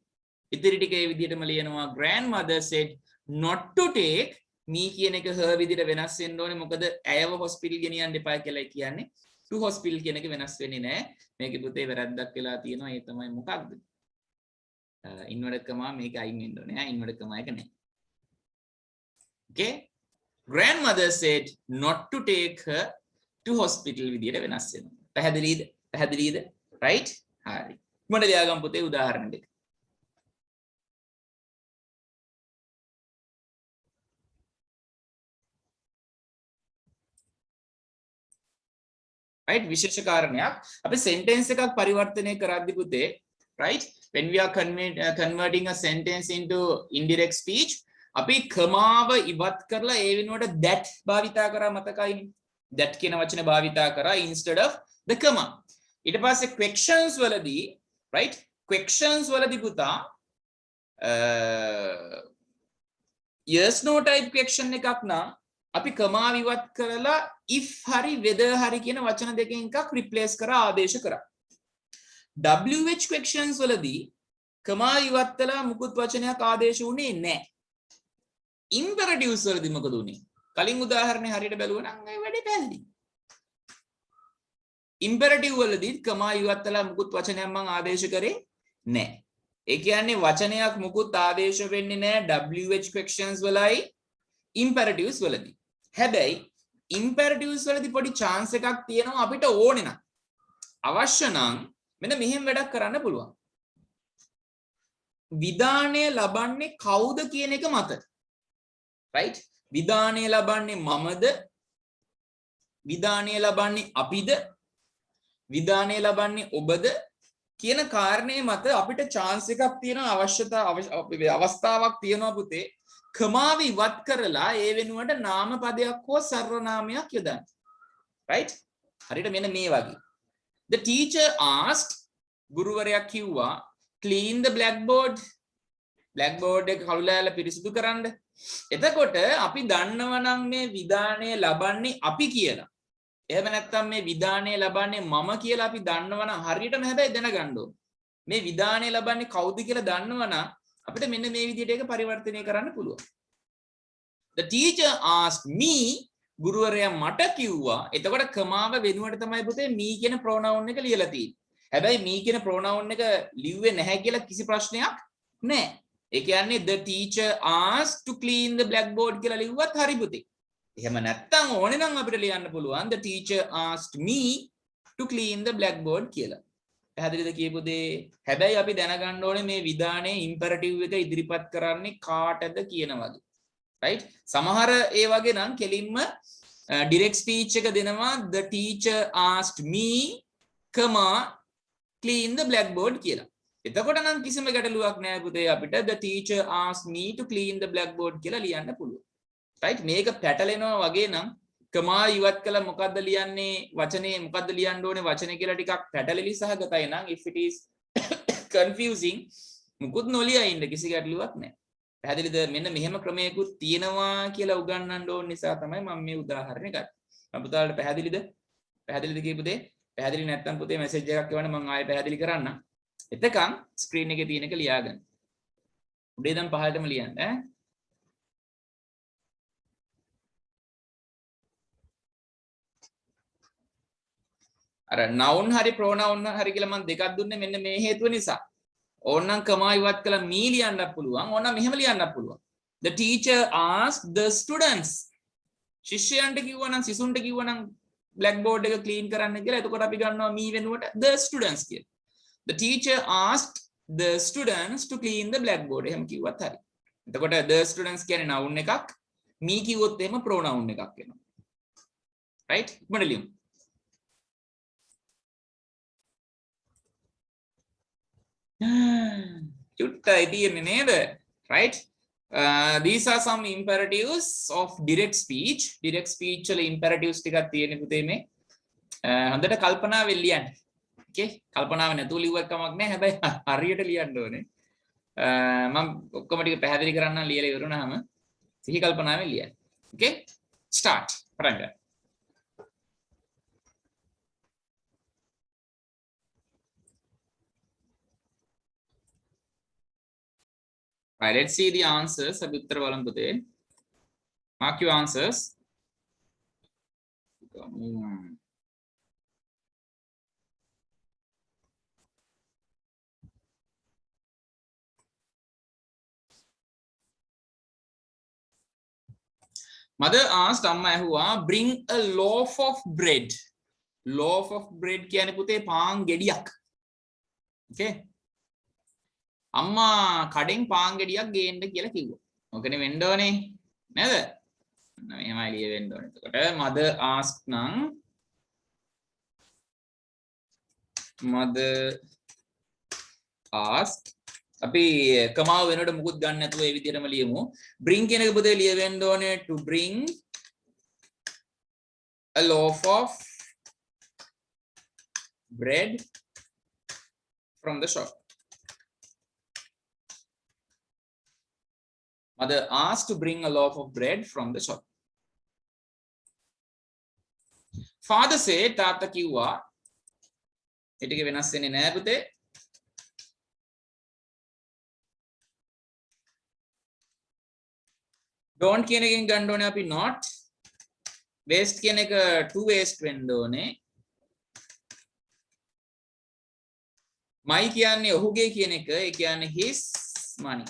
A: ඉතිරි ටික ඒ විදියටම ලියනවා grandmother said not to take. me කියන එක her විදියට වෙනස් වෙන්න ඕනේ. මොකද ඇයව hospital ගෙනියන්න එපා කියලා කියන්නේ. to hospital කියන එක වෙනස් වෙන්නේ නැහැ. මේකේ පුතේ වැරද්දක් වෙලා තියෙනවා. ඒ තමයි මොකක්ද? inverted comma මේක අයින් වෙන්න ඕනේ. inverted comma එක නැහැ. okay grandmother said not to take her to hospital විදියට වෙනස් වෙනවා. පැහැදිලිද? right? හරි. මොකද ලියාගමු පුතේ උදාහරණ දෙක. right විශේෂ කාරණයක් අපි sentence එකක් පරිවර්තනය කරද්දී පුතේ right when we are converting a sentence into indirect speech අපි කමාව ඉවත් කරලා ඒ වෙනුවට that භාවිතා කරා මතකයිනේ that කියන වචන භාවිතා කරා instead of the comma ඊට පස්සේ questions වලදී right questions වලදී පුතා yes no type question එකක් නම් අපි කමාව ඉවත් කරලා if hari whether hari කියන වචන දෙකෙන් එකක් replace කරා ආදේශ කරා wh questions වලදී කමාව ඉවත් කළා මුකුත් වචනයක් ආදේශ වුණේ නැහැ imperatives වලදී මොකද උනේ කලින් උදාහරණේ හරියට බැලුවා නම් ඒ වැඩේ පැහැදිලි imperative වලදී කමාව ඉවත් කළා මුකුත් වචනයක් මම ආදේශ කරේ නැහැ ඒ කියන්නේ වචනයක් මුකුත් ආදේශ වෙන්නේ නැහැ wh questions වලයි imperatives වලදී හැබැයි ඉම්පෙරටිව්ස් වලදී පොඩි chance එකක් තියෙනවා අපිට ඕනේ නම් අවශ්‍ය නම් මෙන්න මෙහෙම වැඩක් කරන්න පුළුවන්. විධානය ලබන්නේ කවුද කියන එක මත. right? විධානය ලබන්නේ මමද? විධානය ලබන්නේ අපිද? විධානය ලබන්නේ ඔබද? කියන කාරණේ මත අපිට chance එකක් තියෙනවා අවස්ථාවක් තියෙනවා පුතේ. කමාව ඉවත් කරලා ඒ වෙනුවට නාම පදයක් හෝ සර්වනාමයක් යොදන්න. right? හරියට මෙන්න මේ වගේ. The teacher asked ගුරුවරයා කිව්වා clean the blackboard. blackboard එක කළුලෑල්ල පිරිසිදු කරන්න. එතකොට අපි දන්නවනම් මේ විධානය ලබන්නේ අපි කියලා. එහෙම නැත්නම් මේ විධානය ලබන්නේ මම කියලා අපි දන්නවනම් හරියටම හැබැයි දැනගන්න ඕනේ. මේ විධානය ලබන්නේ කවුද කියලා දන්නවනම් අපිට මෙන්න මේ විදිහට ඒක පරිවර්තනය කරන්න පුළුවන්. The teacher asked me ගුරුවරයා මට කිව්වා. එතකොට කමාව වෙනුවට තමයි පුතේ me කියන pronoun එක ලියලා තියෙන්නේ. හැබැයි me කියන pronoun එක ලිව්වේ නැහැ කියලා කිසි ප්‍රශ්නයක් නැහැ. ඒ කියන්නේ the teacher asked to clean the blackboard කියලා ලිව්වත් හරි පුතේ. එහෙම නැත්තම් ඕනේ නම් අපිට ලියන්න පුළුවන් the teacher asked me to clean the blackboard කියලා. පැහැදිලිද කියපු දේ? හැබැයි අපි දැනගන්න ඕනේ මේ විධානයේ ඉම්පෙරටිව් එක ඉදිරිපත් කරන්නේ කාටද කියන වගේ. right? සමහර ඒ වගේ නම් කෙලින්ම direct speech එක දෙනවා the teacher asked me, clean the blackboard කියලා. එතකොට නම් කිසිම ගැටලුවක් නැහැ පුතේ අපිට the teacher asked me to clean the blackboard කියලා ලියන්න පුළුවන්. right? මේක පැටලෙනවා වගේ නම් කමා ඉවත් කළා මොකද්ද ලියන්නේ වචනේ මොකද්ද ලියන්න ඕනේ වචනේ කියලා ටිකක් පැටලෙලි සහගතයි නම් if it is confusing මුකුත් නොලියා ඉන්න කිසි ගැටලුවක් නැහැ. පැහැදිලිද? මෙන්න මෙහෙම ක්‍රමයකුත් තියෙනවා කියලා උගන්වන්න ඕන නිසා තමයි මම මේ උදාහරණය ගත්තේ. මම පුතාලට පැහැදිලිද? පැහැදිලිද කියපු දේ? පැහැදිලි නැත්නම් පුතේ මැසේජ් එකක් එවන්න මම ආයෙ පැහැදිලි කරන්නම්. එතකන් ස්ක්‍රීන් එකේ තියෙන එක ලියාගන්න. උඩේ ඉඳන් පහළටම ලියන්න ඈ. අර noun hari pronoun hari කියලා මම දෙකක් දුන්නේ මෙන්න මේ හේතුව නිසා. ඕනනම් කමා ඉවත් කළා me ලියන්නත් පුළුවන්. ඕනනම් මෙහෙම ලියන්නත් පුළුවන්. The teacher asked the students. ශිෂ්‍යයන්ට කිව්වනම් සිසුන්ට කිව්වනම් blackboard එක clean කරන්න කියලා. එතකොට අපි ගන්නවා me වෙනුවට the students කියලා. The teacher asked the students to clean the blackboard. එහෙම කිව්වත් හරි. එතකොට the students කියන්නේ noun එකක්. me කිව්වොත් එහෙම pronoun එකක් වෙනවා. right? ඉක්මනට ලියමු. චුට්ටයි තියෙන්නේ නේද? right? These are some imperatives of direct speech. direct speech වල imperatives ටිකක් තියෙන්නේ පුතේ මේ. හොඳට කල්පනාවෙන් ලියන්න. okay? කල්පනාව නැතුව ලිව්වක් කමක් නැහැ. හැබැයි හරියට ලියන්න ඕනේ. මම ඔක්කොම ටික පැහැදිලි කරන්න ලියලා ඉවරුනහම සිහි කල්පනාවෙන් ලියන්න. okay? start. පටන් ගන්න. Right, let's see the answers. Abhi uttar walam pute. Mark your answers. Mother asked amma ahua bring a loaf of bread. Loaf of bread kiyane pute paan gediyak. Okay? අම්මා කඩෙන් පාන් ගෙඩියක් ගේන්න කියලා කිව්වා. ඔකනේ වෙන්න ඕනේ නේද? මෙහෙමයි ලියවෙන්න ඕනේ. එතකොට mother asked නම් mother asked අපි කමාව වෙනකොට මුකුත් ගන්න නැතුව ඒ විදිහටම ලියමු. bring කියන එක පුතේ ලියවෙන්න ඕනේ to bring a loaf of bread from the shop. Mother asked to bring a loaf of bread from the shop. Father said, තාත්තා කිව්වා ඒ ටික වෙනස් වෙන්නේ නැහැ පුතේ. don't කියන එකෙන් ගන්න ඕනේ අපි not. waste කියන එක to waste වෙන්න ඕනේ. my කියන්නේ ඔහුගේ කියන එක. ඒ කියන්නේ his money.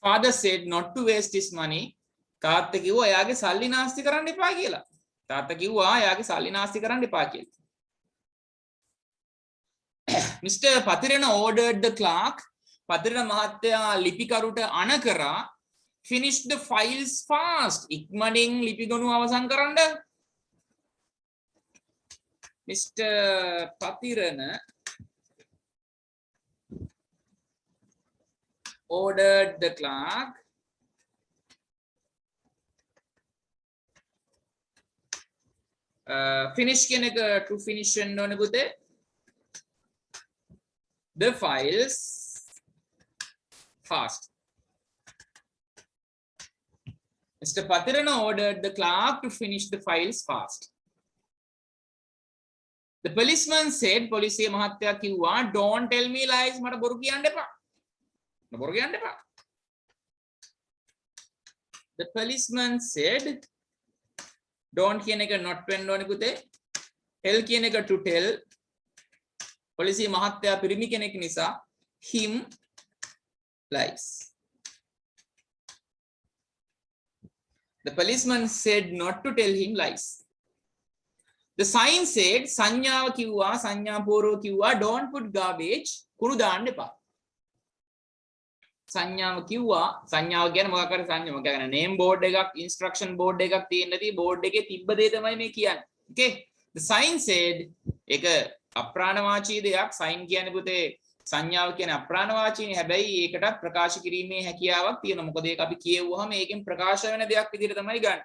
A: Father said not to waste his money. තාත්තා කිව්වා එයාගේ සල්ලි නාස්ති කරන්න එපා කියලා. තාත්තා කිව්වා එයාගේ සල්ලි නාස්ති කරන්න එපා කියලා. Mr. Patirana ordered the clerk. Patirana මහත්තයා ලිපිකරුට අණ කරා finish the files fast. ඉක්මනින් ලිපි ගොනු අවසන් කරන්න. Mr. Patirana ordered the clerk finish කියන එක to finish වෙන්න ඕනේ පුතේ. The files fast. Mr. Patirana ordered the clerk to finish the files fast. The policeman said, police මහත්තයා කිව්වා, don't tell me lies. මට බොරු කියන්න එපා. බොරු කියන්න එපා. The policeman said, don't කියන එක not වෙන්න ඕනේ පුතේ. tell කියන එක to tell. police මහත්තයා පිරිමි කෙනෙක් නිසා him lies. The policeman said not to tell him lies. The sign said සංඥාව කිව්වා සංඥා පූර්ව කිව්වා don't put garbage කුණු දාන්න එපා. සංඥාව කිව්වා සංඥාව කියන්නේ මොකක් හරි සංඥා මොකක් කියන්නේ name board එකක් instruction board එකක් තියෙන නැති board එකේ තිබ්බ දේ තමයි මේ කියන්නේ. Okay. The sign said ඒක අප්‍රාණවාචී දෙයක්. sign කියන්නේ පුතේ සංඥාව කියන්නේ අප්‍රාණවාචීනේ. හැබැයි ඒකට ප්‍රකාශ කිරීමේ හැකියාවක් තියෙනවා. මොකද ඒක අපි කියවුවාම ඒකෙන් ප්‍රකාශ වෙන දෙයක් විදිහට තමයි ගන්න.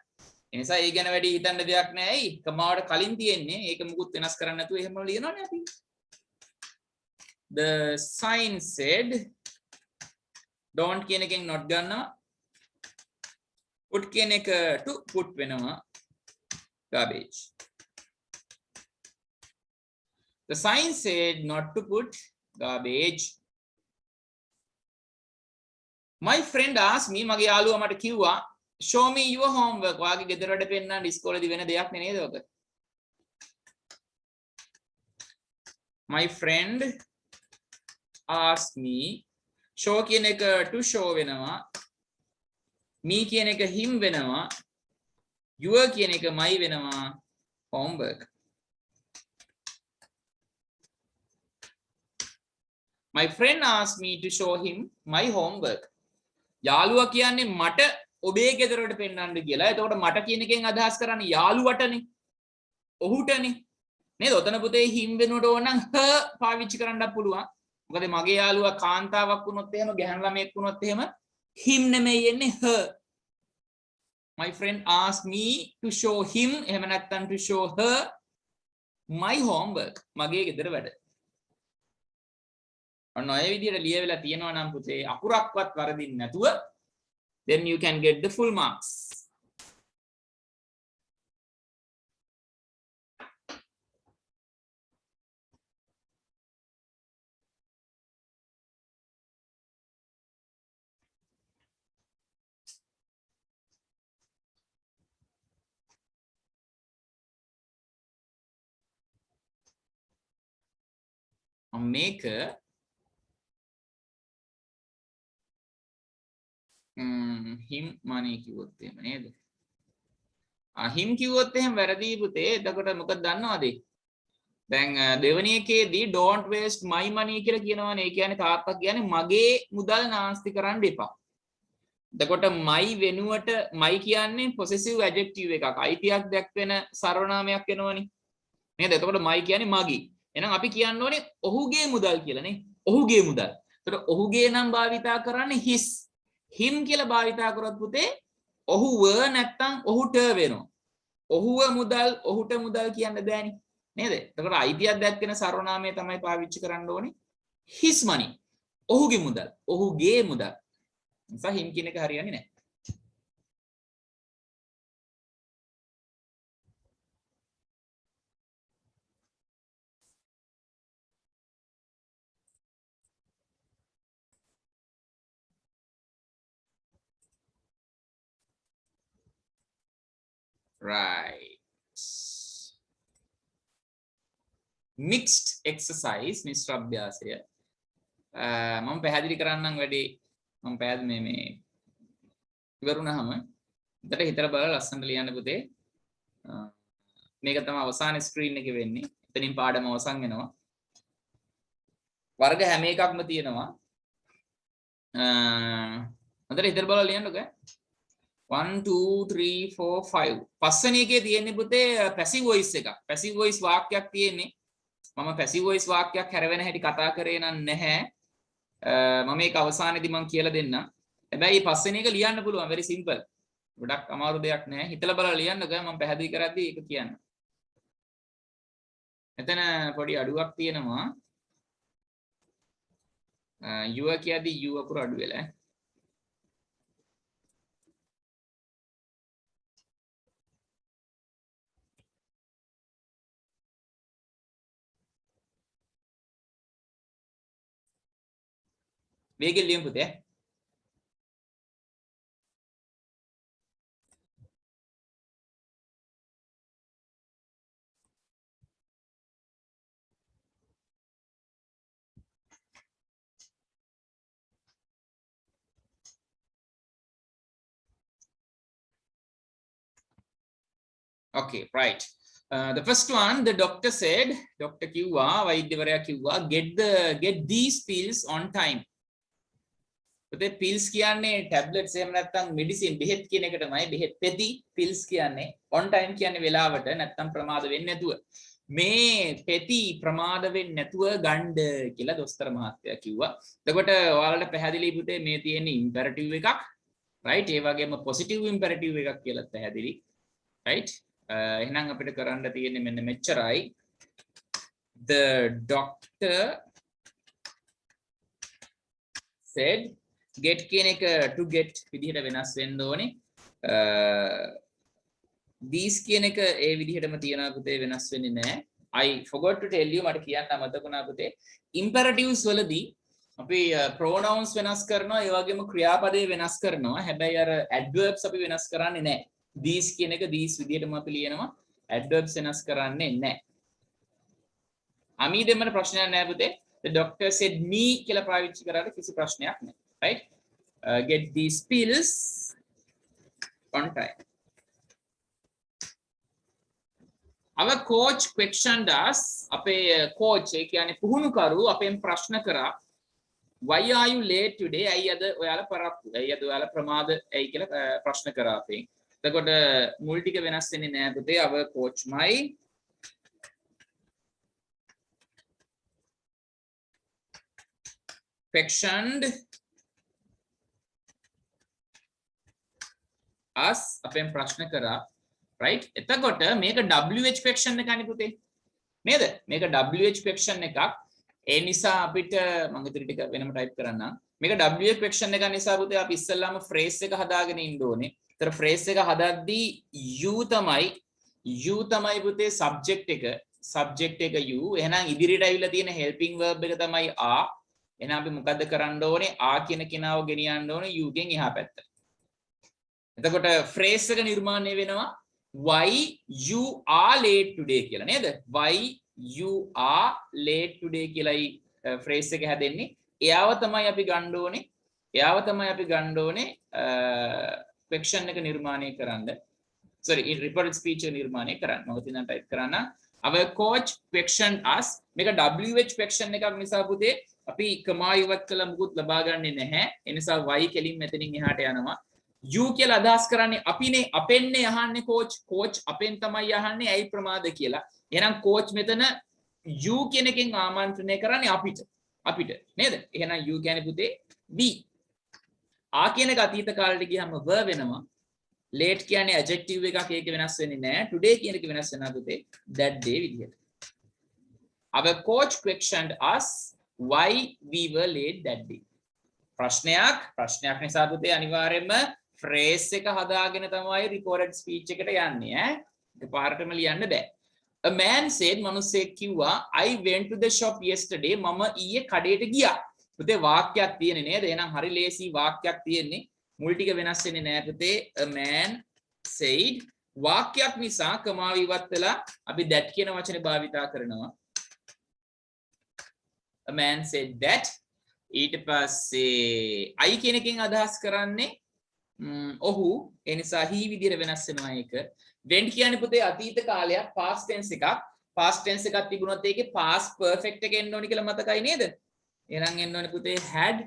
A: ඒ නිසා ඒ ගැන වැඩි හිතන්න දෙයක් නැහැ. ඇයි? කමාවට කලින් තියෙන්නේ. ඒක මුකුත් වෙනස් කරන්න නැතුව එහෙම ලියනවනේ අපි. The sign said don't කියන එකෙන් not ගන්නවා. put කියන එක to put වෙනවා. garbage. The sign said not to put garbage. My friend asked me, මගේ යාළුවා මට කිව්වා, show me your homework. ඔයාගේ ගෙදර වැඩ පෙන්නන්න ඉස්කෝලේදී වෙන දෙයක් නේද ඔක? My friend asked me, show කියන එක to show වෙනවා. me කියන එක him වෙනවා. your කියන එක my වෙනවා. homework. My friend asked me to show him my homework. යාළුවා කියන්නේ මට ඔබේ ගෙදරට පෙන්නන්න කියලා. එතකොට මට කියන එකෙන් අදහස් කරන්නේ යාළුවටනේ. ඔහුටනේ. නේද? ඔතන පුතේ him වෙනුවට ඕන නම් her පාවිච්චි කරන්නත් පුළුවන්. මොකද මගේ යාළුවා කාන්තාවක් වුණොත් එහෙම ගැහණු ළමයෙක් වුණොත් එහෙම him නෙමෙයි එන්නේ her. My friend asked me to show him එහෙම නැත්නම් to show her my homework. මගේ ගෙදර වැඩ. ඔන්න ඔය විදිහට ලියවිලා තියෙනවා නම් පුතේ අකුරක්වත් වරදින්න නැතුව then you can get the full marks. මේක him money කිව්වොත් එහෙම නේද? him කිව්වොත් එහෙම වැරදි පුතේ. එතකොට මොකද දන්නවද? දැන් දෙවෙනි එකේදී don't waste my money කියලා කියනවනේ. ඒ කියන්නේ තාත්තා කියන්නේ මගේ මුදල් නාස්ති කරන්න එපා. එතකොට my වෙනුවට my කියන්නේ possessive adjective එකක්. අයිතියක් දැක්වෙන සර්වනාමයක් වෙනවනේ. නේද? එතකොට my කියන්නේ මගේ. එහෙනම් අපි කියන්න ඕනේ ඔහුගේ මුදල් කියලා නේ. ඔහුගේ මුදල්. එතකොට ඔහුගේ නම් භාවිතා කරන්නේ his. him කියලා භාවිතා කරොත් පුතේ ඔහුව නැත්තම් ඔහුට වෙනවා. ඔහුව මුදල් ඔහුට මුදල් කියන්න බෑනේ. නේද? එතකොට අයිතියක් දැක්වෙන සර්වනාමය තමයි පාවිච්චි කරන්න ඕනේ. his money. ඔහුගේ මුදල්. ඔහුගේ මුදල්. නිසා him කියන එක හරියන්නේ නැහැ. Right. Mixed exercise Mr. අභ්‍යාසය. මම පැහැදිලි කරන්නම් වැඩි මම පැහැදිලි මේ ඉවරුනහම එතකොට හිතලා බලලා ලස්සනට ලියන්න පුතේ. මේක තමයි අවසාන ස්ක්‍රීන් එකේ වෙන්නේ. එතනින් පාඩම අවසන් වෙනවා. වර්ග හැම එකක්ම තියෙනවා. හොඳට හිතලා බලලා ලියන්නකෝ. 1 2 3 4 5 පස්වෙනි එකේ තියෙන්නේ පුතේ පැසිව් වොයිස් එකක්. පැසිව් වොයිස් වාක්‍යයක් තියෙන්නේ. මම පැසිව් වොයිස් වාක්‍යයක් හැරවෙන හැටි කතා කරේ නැහැ. මම මේක අවසානයේදී මම කියලා දෙන්නම්. හැබැයි මේ පස්වෙනි එක ලියන්න පුළුවන් very simple. ගොඩක් අමාරු දෙයක් නෑ. හිතලා බලලා ලියන්නකෝ. මම පැහැදිලි කරද්දී ඒක කියන්න. එතන පොඩි අඩුවක් තියෙනවා. යුව කියද්දී යු අකුර අඩු වෙලා. මේකෙන් ලියමු පුතේ. Okay, right. The first one, the doctor said, Dr. කිව්වා, වෛද්‍යවරයා කිව්වා, get these pills on time. පුතේ pills කියන්නේ tablets එහෙම නැත්නම් medicine බෙහෙත් කියන එකටමයි. බෙහෙත් පෙති pills කියන්නේ on time කියන්නේ වෙලාවට නැත්නම් ප්‍රමාද වෙන්නේ නැතුව. මේ පෙති ප්‍රමාද වෙන්නේ නැතුව ගන්න කියලා දොස්තර මහත්තයා කිව්වා. එතකොට ඔයාලට පැහැදිලි පුතේ මේ තියෙන imperative එකක්, right? ඒ වගේම positive imperative එකක් කියලා පැහැදිලි, right? එහෙනම් අපිට කරන්න තියෙන්නේ මෙන්න මෙච්චරයි. The doctor said get කියන එක to get විදිහට වෙනස් වෙන්න ඕනේ. these කියන එක ඒ විදිහටම තියනවා පුතේ, වෙනස් වෙන්නේ නැහැ. I forgot to tell you, මට කියන්න අමතකුණා පුතේ. imperatives වලදී අපි pronouns වෙනස් කරනවා, ඒ වගේම ක්‍රියාපදේ වෙනස් කරනවා. හැබැයි අර adverbs අපි වෙනස් කරන්නේ නැහැ. these කියන එක these විදිහටම අපි ලියනවා. adverbs වෙනස් කරන්නේ නැහැ. අමි දෙමන ප්‍රශ්නයක් නැහැ පුතේ. The doctor said me කියලා පාවිච්චි කරාට කිසි ප්‍රශ්නයක් නැහැ. Right? Get these pills on time. Our coach questioned us. අපේ coach ඒ කියන්නේ පුහුණුකරු අපෙන් ප්‍රශ්න කරා. Why are you late today? ඇයි අද ඔයාලා පරක්කු? ඇයි අද ඔයාලා ප්‍රමාද ඇයි කියලා ප්‍රශ්න කරා අපෙන්. එතකොට මුල් ටික වෙනස් වෙන්නේ නැහැ පුතේ. Our coach මයි questioned us අපෙන් ප්‍රශ්න කරා, right? එතකොට මේක WH question එකක් නේ පුතේ, නේද? මේක WH question එකක්. ඒ නිසා අපිට මම ඉතින් ටික වෙනම type කරන්නම්. මේක WH question එකක් නිසා පුතේ අපි ඉස්සෙල්ලාම phrase එක හදාගෙන ඉන්න ඕනේ. ඒතර phrase එක හදද්දී you තමයි පුතේ subject එක you. එහෙනම් ඉදිරියට ඇවිල්ලා තියෙන helping verb එක තමයි are. එහෙනම් අපි මොකද්ද කරන්න ඕනේ? are කියන කෙනාව ගෙනියන්න ඕනේ you ගෙන් එහා පැත්තට. එතකොට phrase එක නිර්මාණය වෙනවා why you are late today කියලා නේද? Why you are late today කියලායි phrase එක හැදෙන්නේ. එයාව තමයි අපි ගන්න ඕනේ. question එක නිර්මාණය කරන්න. sorry, reported speech එක නිර්මාණය කරන්න. මම ඉතින් type කරන්න. Our coach questioned us. මේක WH question එකක් නිසා පුතේ අපි කමා ඉවත් කළා මුකුත් ලබා ගන්නෙ නැහැ. ඒ නිසා y කෙලින් මෙතනින් එහාට යනවා. you කියලා අදහස් කරන්නේ අපිනේ, අපෙන්නේ අහන්නේ coach අපෙන් තමයි අහන්නේ ඇයි ප්‍රමාද කියලා. එහෙනම් coach මෙතන you කියන එකෙන් ආමන්ත්‍රණය කරන්නේ අපිට නේද? එහෙනම් you කියන්නේ පුතේ we. ආ කියන එක අතීත කාලෙට ගියම verb වෙනවා. late කියන්නේ adjective එකක්, ඒක වෙනස් වෙන්නේ නැහැ. today කියන එක වෙනස් වෙනවා පුතේ that day විදිහට. Our coach questioned us why we were late that day. ප්‍රශ්නයක් නිසා පුතේ අනිවාර්යයෙන්ම phrase එක හදාගෙන තමයි recorded speech එකට යන්නේ ඈ. එකපාරටම ලියන්න බෑ. A man said, මනුස්සයෙක් කිව්වා, I went to the shop yesterday. මම ඊයේ කඩේට ගියා. පුතේ වාක්‍යයක් තියෙන්නේ නේද? එහෙනම් හරි ලේසි වාක්‍යයක් තියෙන්නේ. මුල් ටික වෙනස් වෙන්නේ නැහැ පුතේ. A man said වාක්‍යයක් නිසා කමාව ඉවත් වෙලා අපි that කියන වචනේ භාවිතා කරනවා. A man said that. ඊට පස්සේ I කියන එකෙන් අදහස් කරන්නේ ඔහු ඒ නිසා he විදිහට වෙනස් වෙනවා ඒක. went කියන්නේ පුතේ අතීත කාලයක් past tense එකක්. past tense එකක් තිබුණොත් ඒකේ past perfect එක එන්න ඕනි කියලා මතකයි නේද? එහෙනම් එන්න ඕනේ පුතේ had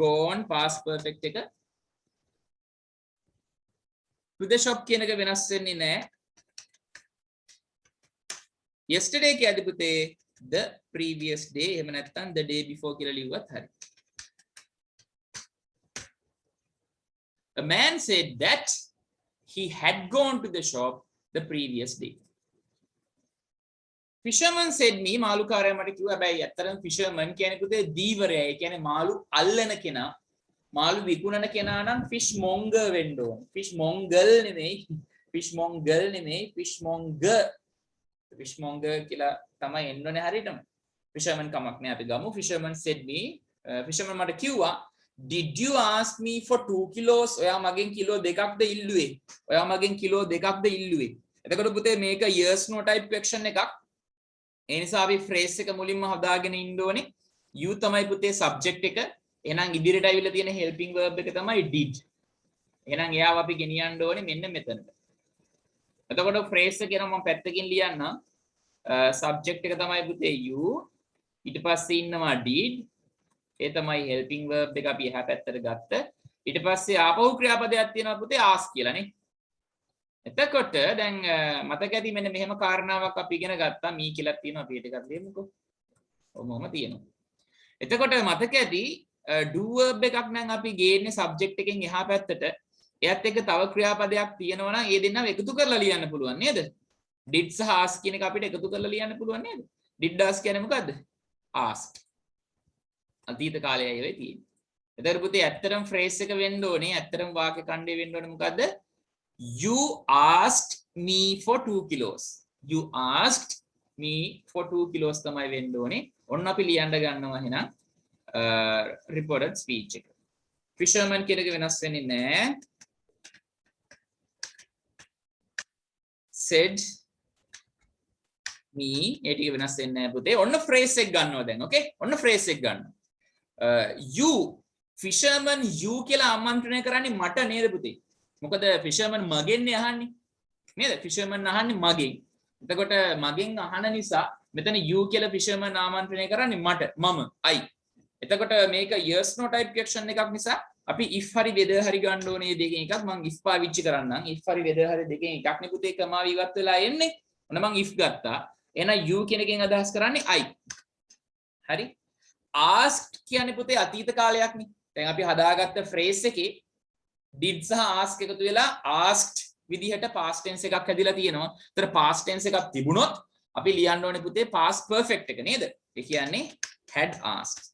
A: gone past perfect එක. to the shop කියන එක වෙනස් වෙන්නේ නැහැ. yesterday කියද්දි පුතේ the previous day එහෙම නැත්නම් the day before කියලා ලිව්වත් හරි. A man said that he had gone to the shop the previous day. Fisherman said me මාළුකාරයා මට කිව්වා හැබැයි ඇත්තටම fisherman කියන්නේ පුතේ දීවරයා. ඒ කියන්නේ මාළු අල්ලන කෙනා. මාළු විකුණන කෙනා නම් fishmonger වෙන්න ඕන. fishmonger නෙමෙයි. fishmonger නෙමෙයි. fishmonger. fishmonger කියලා තමයි එන්න ඕනේ හරියටම. fisherman කමක් නෑ අපි ගමු. Fisherman said me fisherman මට කිව්වා did you ask me for 2 kilos? ඔයා මගෙන් කිලෝ දෙකක්ද ඉල්ලුවේ? ඔයා මගෙන් කිලෝ දෙකක්ද ඉල්ලුවේ? එතකොට පුතේ මේක yes no type question එකක්. ඒ නිසා අපි phrase එක මුලින්ම හදාගෙන ඉන්න ඕනේ. you තමයි පුතේ subject එක. එහෙනම් ඉදිරියට අවිල්ලා තියෙන helping verb එක තමයි did. එහෙනම් එයාව අපි ගෙනියන්න ඕනේ මෙන්න මෙතනට. එතකොට phrase එක කියන මම පැත්තකින් ලියන්නම්. subject එක තමයි පුතේ you. ඊට පස්සේ ඉන්නවා did. ඒ තමයි helping verb එක අපි එහා පැත්තට ගත්ත. ඊට පස්සේ ආපහු ක්‍රියාපදයක් තියෙනවා පුතේ ask කියලා නේ. එතකොට දැන් මතක ඇති මෙන්න මෙහෙම කාරණාවක් අපි ඉගෙන ගත්තා. මී කියලා තියෙනවා අපි ටිකක් දෙමුකෝ. ඔහොමම තියෙනවා. එතකොට මතක ඇති do verb එකක් නම් අපි ගේන්නේ subject එකෙන් එහා පැත්තට. එයත් එක්ක තව ක්‍රියාපදයක් තියෙනවා නම් ඒ දෙන්නම එකතු කරලා ලියන්න පුළුවන් නේද? did සහ ask කියන එක අපිට එකතු කරලා ලියන්න පුළුවන් නේද? did ask කියන්නේ මොකද්ද? asked. අතීත කාලයයි වෙයි තියෙන්නේ. එතකොට පුතේ ඇත්තටම phrase එක වෙන්න ඕනේ. ඇත්තටම වාක්‍ය ඛණ්ඩය වෙන්න ඕනේ මොකද්ද? You asked me for 2 kilos. You asked me for 2 kilos තමයි වෙන්න ඕනේ. ඔන්න අපි ලියන්න ගන්නවා එහෙනම් reported speech එක. fisherman කියන එක වෙනස් වෙන්නේ නැහැ. said me ඒ ටික වෙනස් වෙන්නේ නැහැ පුතේ. ඔන්න phrase එක ගන්නවා දැන්. okay? ඔන්න phrase එක ගන්නවා. you fisherman you කියලා ආමන්ත්‍රණය කරන්නේ මට නේද පුතේ? මොකද fisherman මගෙන්නේ අහන්නේ නේද? fisherman අහන්නේ මගෙන්. එතකොට මගෙන් අහන නිසා මෙතන you කියලා fisherman ආමන්ත්‍රණය කරන්නේ මට මම I. එතකොට මේක yes no type question එකක් නිසා අපි if හරි whether හරි ගන්න ඕනේ දෙකෙන් එකක්. මම if පාවිච්චි කරන්නම්. if හරි whether හරි දෙකෙන් එකක් නේ පුතේ කමාව ඉවත් වෙලා එන්නේ. ඔන්න මම if ගත්තා. එහෙනම් you කියන එකෙන් අදහස් කරන්නේ I. හරි? asked කියන්නේ පුතේ අතීත කාලයක් නේ. දැන් අපි හදාගත්ත phrase එකේ did සහ ask එකතු වෙලා asked විදිහට past tense එකක් හැදිලා තියෙනවා. ඒතර past tense එකක් තිබුණොත් අපි ලියන්න ඕනේ පුතේ past perfect එක නේද? ඒ කියන්නේ had asked.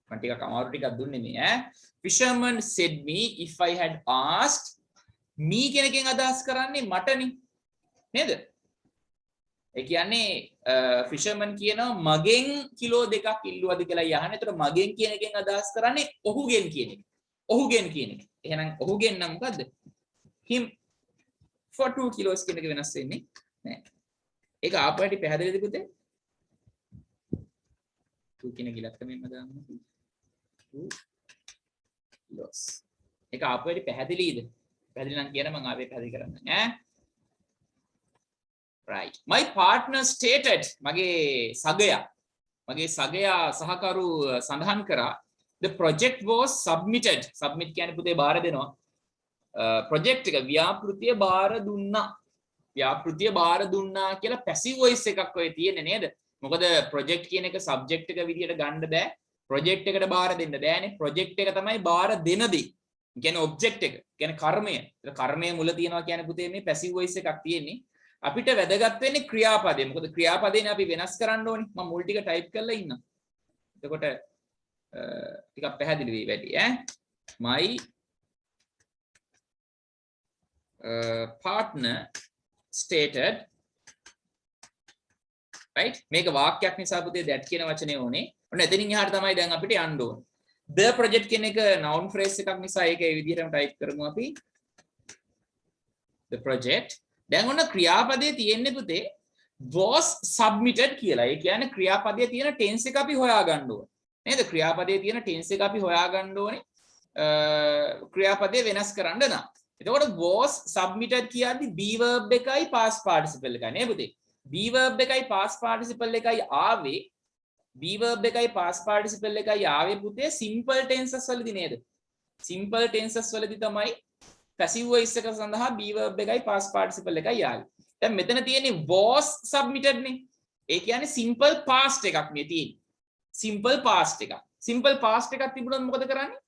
A: මම ටිකක් අමාරු ටිකක් දුන්නේ මේ ඈ. fisherman said me if I had asked. me කියන එකෙන් අදහස් කරන්නේ මටනේ. නේද? ඒ කියන්නේ fisherman කියනවා මගෙන් කිලෝ දෙකක් ඉල්ලුවද කියලා යහනේ. ඒතර මගෙන් කියන එකෙන් අදහස් කරන්නේ ඔහුගෙන් කියන එක. ඔහුගෙන් කියන එක. එහෙනම් ඔහුගෙන් නම් මොකද්ද? him for 2 kilos කියන එක වෙනස් වෙන්නේ නැහැ. ඒක ආපහුට පැහැදිලිද පුතේ? 2 කියන ඉලක්කමෙන්ම දාන්න. 2 kilos. ඒක ආපහුට පැහැදිලිද? පැහැදිලි නම් කියන මම ආවේ පැහැදිලි කරන්න ඈ. right. My partner stated මගේ සගයා සහකරු සඳහන් කරා the project was submitted. submit කියන්නේ පුතේ බාර දෙනවා. project එක ව්‍යාපෘතිය බාර දුන්නා. ව්‍යාපෘතිය බාර දුන්නා කියලා passive voice එකක් ඔය තියෙන්නේ නේද? මොකද project කියන එක subject එක විදියට ගන්න බෑ. project එකට බාර දෙන්න බෑනේ. project එක තමයි බාර දෙන දේ. කියන්නේ object එක. කියන්නේ කර්මය. ඒක කර්මය මුල තියනවා කියන්නේ පුතේ මේ passive voice එකක් තියෙන්නේ. අපිට වැදගත් වෙන්නේ ක්‍රියාපදේ. මොකද ක්‍රියාපදේනේ අපි වෙනස් කරන්න ඕනේ. මම මුල් ටික ටයිප් කරලා ඉන්නම්. එතකොට ටිකක් පැහැදිලි වෙයි වැඩි ඈ. my partner stated right මේක වාක්‍යයක් නිසා පුතේ that කියන වචනේ ඕනේ. ඔන්න එතනින් එහාට තමයි දැන් අපිට යන්න ඕනේ. the project කියන එක noun phrase එකක් නිසා ඒක ඒ විදිහටම ටයිප් කරමු අපි. the project දැන් ඔන්න ක්‍රියාපදයේ තියෙන්නේ පුතේ was submitted කියලා. ඒ කියන්නේ ක්‍රියාපදයේ තියෙන tense එක අපි හොයා ගන්න ඕනේ. නේද? ක්‍රියාපදයේ තියෙන tense එක අපි හොයා ගන්න ඕනේ. ක්‍රියාපදේ වෙනස් කරන්න නම්. එතකොට was submitted කියද්දි be verb එකයි past participle එකයි නේ පුතේ. be verb එකයි past participle එකයි ආවේ be verb එකයි past participle එකයි ආවේ පුතේ simple tenses වලදී නේද? simple tenses වලදී තමයි passive voice එක සඳහා be verb එකයි past participle එකයි ආවේ. දැන් මෙතන තියෙන්නේ was submitted නේ. ඒ කියන්නේ simple past එකක් මේ තියෙන්නේ. simple past එකක්. simple past එකක් තිබුණොත් මොකද කරන්නේ?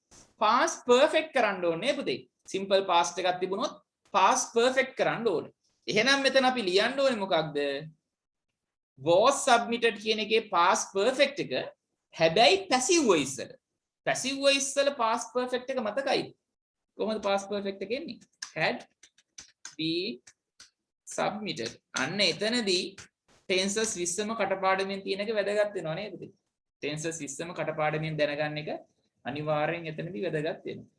A: past perfect කරන්න ඕනේ පුතේ. simple past එකක් තිබුණොත් past perfect කරන්න ඕනේ. එහෙනම් මෙතන අපි ලියන්න ඕනේ මොකක්ද? was submitted කියන එකේ past perfect එක හැබැයි passive voice වල. passive voice වල past perfect එක මතකයිද? කොහොමද past perfect එක එන්නේ? had been submitted. අන්න එතනදී tenses 20ම කටපාඩමින් තියෙන එක වැදගත් වෙනවා නේද? tenses 20ම කටපාඩමින් දැනගන්න එක අනිවාර්යෙන් එතනදී වැදගත් වෙනවා.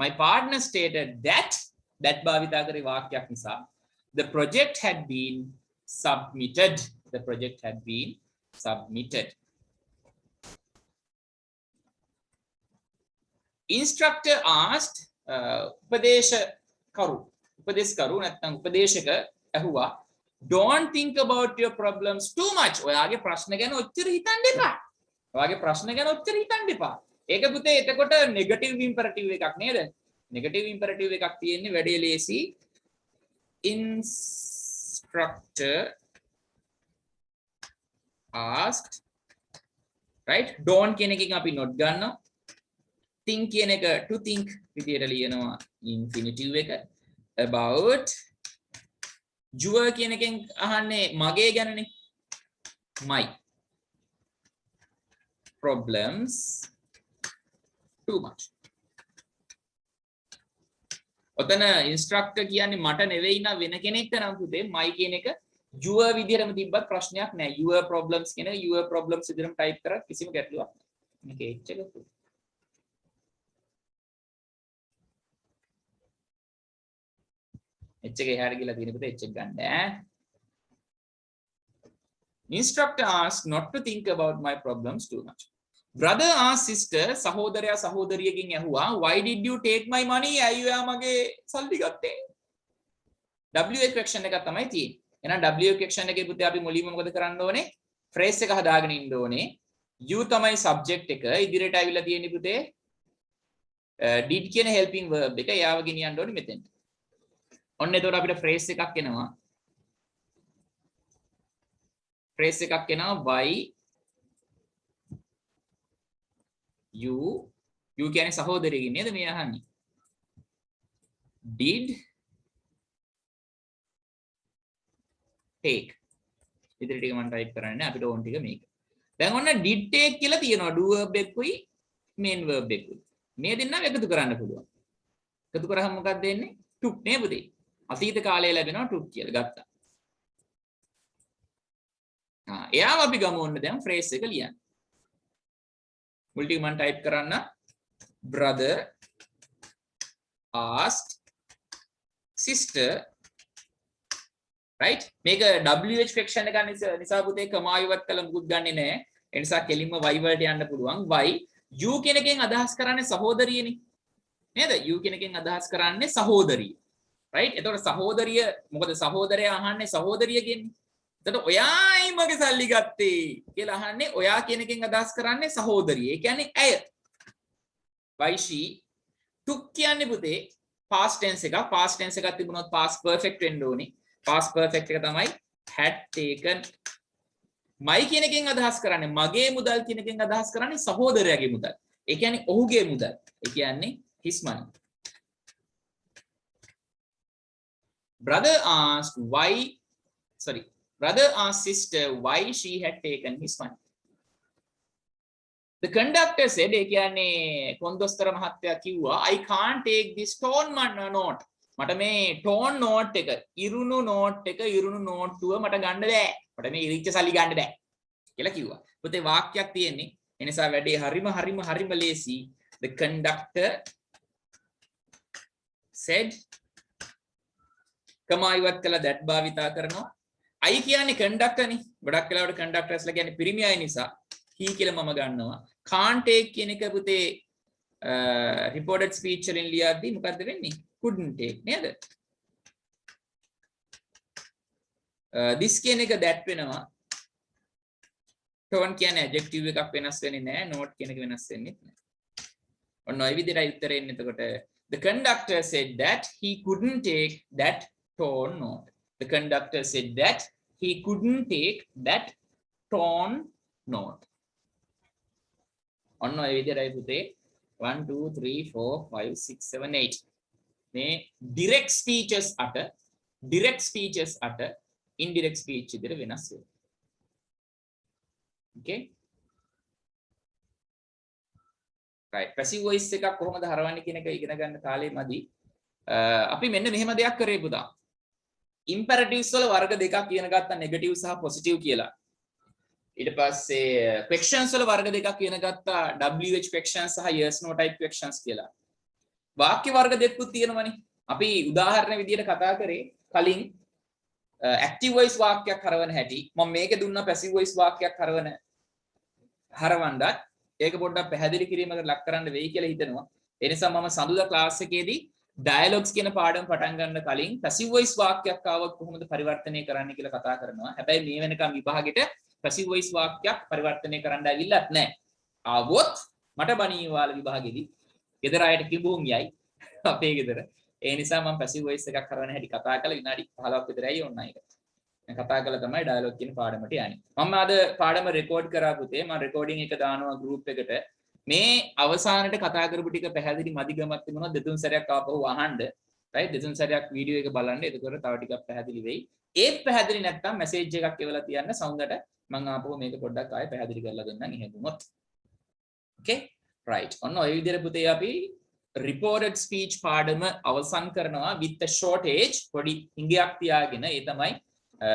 A: My partner stated that භාවිතා කරේ වාක්‍යයක් නිසා the project had been submitted. The project had been submitted. Instructor asked උපදේශකරු නැත්නම් උපදේශක ඇහුවා don't think about your problems too much. ඔයාගේ ප්‍රශ්න ගැන ඔච්චර හිතන්න එපා. ඔයාගේ ප්‍රශ්න ගැන ඔච්චර හිතන්න එපා. ඒක පුතේ එතකොට නෙගටිව් ඉම්පරටිව් එකක් නේද? නෙගටිව් ඉම්පරටිව් එකක් තියෙන්නේ වැඩේ ලේසි. Instructor asked, right? Don't කියන එකකින් අපි not ගන්නවා. think කියන එක to think විදියට ලියනවා infinitive එක. about your කියන එකෙන් අහන්නේ මගේ ගැනනේ. my problems too much. ඔතන instructor කියන්නේ මට නෙවෙයි නා වෙන කෙනෙක්ට නම් පුතේ my කියන එක your විදිහටම තිබ්බත් ප්‍රශ්නයක් නෑ. your problems කියන your problems විදිහටම type කරත් කිසිම ගැටලුවක් නෑ. මේක h එක පුතේ. h එක එහාට ගිහලා තියෙන පුතේ h එක ගන්න ඈ. Instructor asked not to think about my problems too much. Brother asked sister, සහෝදරයා සහෝදරියකින් ඇහුවා why did you take my money? ඇයි ඔයා මගේ සල්ලි ගත්තේ? WH question එක තමයි තියෙන්නේ. එහෙනම් WH question එකේ පුතේ අපි මුලින්ම මොකද කරන්න ඕනේ? phrase එක හදාගෙන ඉන්න ඕනේ. you තමයි subject එක. ඉදිරියට ආවිලා තියෙන්නේ පුතේ did කියන helping verb එක. එයාව ගෙනියන්න ඕනේ මෙතෙන්ට. ඔන්න එතකොට අපිට phrase එකක් එනවා. phrase එකක් එනවා why you කියන්නේ සහෝදරියකින් නේද මේ අහන්නේ? did take. ඉතින් ටික මම type කරන්නේ අපිට ඕන ටික මේක. දැන් ඔන්න did take කියලා තියෙනවා do verb එකකුයි main verb එකකුයි. මේ දෙන්නම එකතු කරන්න පුළුවන්. එකතු කරාම මොකක්ද වෙන්නේ? took නේ පුතේ. අතීත කාලයේ ලැබෙනවා took කියලා ගත්තා. එයාම අපි ගමු ඔන්න දැන් phrase එක ලියන්න. මුල් ටික මම type කරන්න brother asked sister, right? මේක WH fraction එක නිසා පුතේ කමා ඉවත් කළා මුකුත් ගන්නෙ නැහැ. ඒ නිසා කෙලින්ම y වලට යන්න පුළුවන්. y you කියන එකෙන් අදහස් කරන්නේ සහෝදරියනේ. නේද? you කියන එකෙන් අදහස් කරන්නේ සහෝදරිය. right? එතකොට සහෝදරිය මොකද සහෝදරයා අහන්නේ සහෝදරියගෙන්. එතකොට ඔයායි මගේ සල්ලි ගත්තේ කියලා අහන්නේ ඔයා කියන එකෙන් අදහස් කරන්නේ සහෝදරිය. ඒ කියන්නේ ඇය. why she took කියන්නේ පුතේ past tense එකක්. past tense එකක් තිබුණොත් past perfect වෙන්න ඕනේ. past perfect එක තමයි had taken. my කියන එකෙන් අදහස් කරන්නේ මගේ මුදල් කියන එකෙන් අදහස් කරන්නේ සහෝදරයාගේ මුදල්. ඒ කියන්නේ ඔහුගේ මුදල්. ඒ කියන්නේ his money. Brother asked sister why she had taken his money. The conductor said, ඒ කියන්නේ කොන්දොස්තර මහත්තයා කිව්වා I can't take this stone note. මට මේ tone note එක ඉරුණු note එක ඉරුණු note මට ගන්න බෑ. මට මේ ඉරිච්ච සල්ලි ගන්න බෑ කියලා කිව්වා. පුතේ වාක්‍යයක් තියෙන්නේ. ඒ නිසා වැඩේ හරිම ලේසි. The conductor said කමා ඉවත් කළා that භාවිතා කරනවා. I කියන්නේ conductor නේ. ගොඩක් වෙලාවට conductorsලා කියන්නේ පිරිමි අය නිසා he කියලා මම ගන්නවා. can't take කියන එක පුතේ reported speech වලින් ලියද්දී මොකද්ද වෙන්නේ? couldn't take නේද? this කියන එක that වෙනවා. tone කියන්නේ adjective එකක් වෙනස් වෙන්නේ නැහැ. note කියන එක වෙනස් වෙන්නේ නැහැ. ඔන්න ඔය විදිහටයි උත්තරේ එන්නේ. එතකොට the conductor said that he couldn't take that tone note. The conductor said that he couldn't take that tone note. ඔන්න ඔය විදිහටයි පුතේ 1 2 3 4 5 6 7 8 මේ direct speeches අට indirect speech විදිහට වෙනස් වෙනවා. okay right passive voice එකක් කොහොමද හරවන්නේ කියන එක ඉගෙන ගන්න කාලේ මදි. අපි මෙන්න මෙහෙම දෙයක් කරේ පුතා. imperatives වල වර්ග දෙකක් කියන ගත්තා negative සහ positive කියලා. ඊට පස්සේ questions වල වර්ග දෙකක් කියන ගත්තා WH questions සහ yes no type questions කියලා. වාක්‍ය වර්ග දෙකකුත් තියෙනවනේ. අපි උදාහරණ විදියට කතා කරේ කලින් active voice වාක්‍යයක් හරවන හැටි. මම මේකේ දුන්නා passive voice වාක්‍යයක් හරවන්නත් ඒක පොඩ්ඩක් පැහැදිලි කිරීමකට ලක් කරන්න වෙයි කියලා හිතනවා. ඒ නිසා මම සඳුදා ක්ලාස් එකේදී dialogues කියන පාඩම පටන් ගන්න කලින් passive voice වාක්‍යයක් ආවොත් කොහොමද පරිවර්තනය කරන්න කියලා කතා කරනවා. හැබැයි මේ වෙනකම් විභාගෙට passive voice වාක්‍යයක් පරිවර්තනය කරන්න ඇවිල්ලත් නැහැ. ආවොත් මට බණීවාල විභාගෙදී ගෙදර අයට කිඹුන් යයි අපේ ගෙදර. ඒ නිසා මම passive voice එකක් කරවන හැටි කතා කරලා විනාඩි 15ක් විතර ඇයි ඕන එක. මම කතා කරලා තමයි dialogue කියන පාඩමට යන්නේ. මම අද පාඩම රෙකෝඩ් කරා පුතේ. මම රෙකෝඩින් එක දානවා group එකට. මේ අවසානයේ කතා කරපු ටික පැහැදිලි මදිගමක් තිබුණා දෙතුන් සැරයක් ආපහු අහන්න. right දෙතුන් සැරයක් වීඩියෝ එක බලන්න. එතකොට තව ටිකක් පැහැදිලි වෙයි. ඒත් පැහැදිලි නැත්නම් මැසේජ් එකක් එවලා තියන්න සවුන්ඩට. මම ආපහු මේක පොඩ්ඩක් ආයෙ පැහැදිලි කරලා දෙන්නම් එහෙදුනොත්. okay right ඔන්න ඔය විදිහට පුතේ අපි reported speech පාඩම අවසන් කරනවා with a shortage පොඩි හිඟයක් තියාගෙන. ඒ තමයි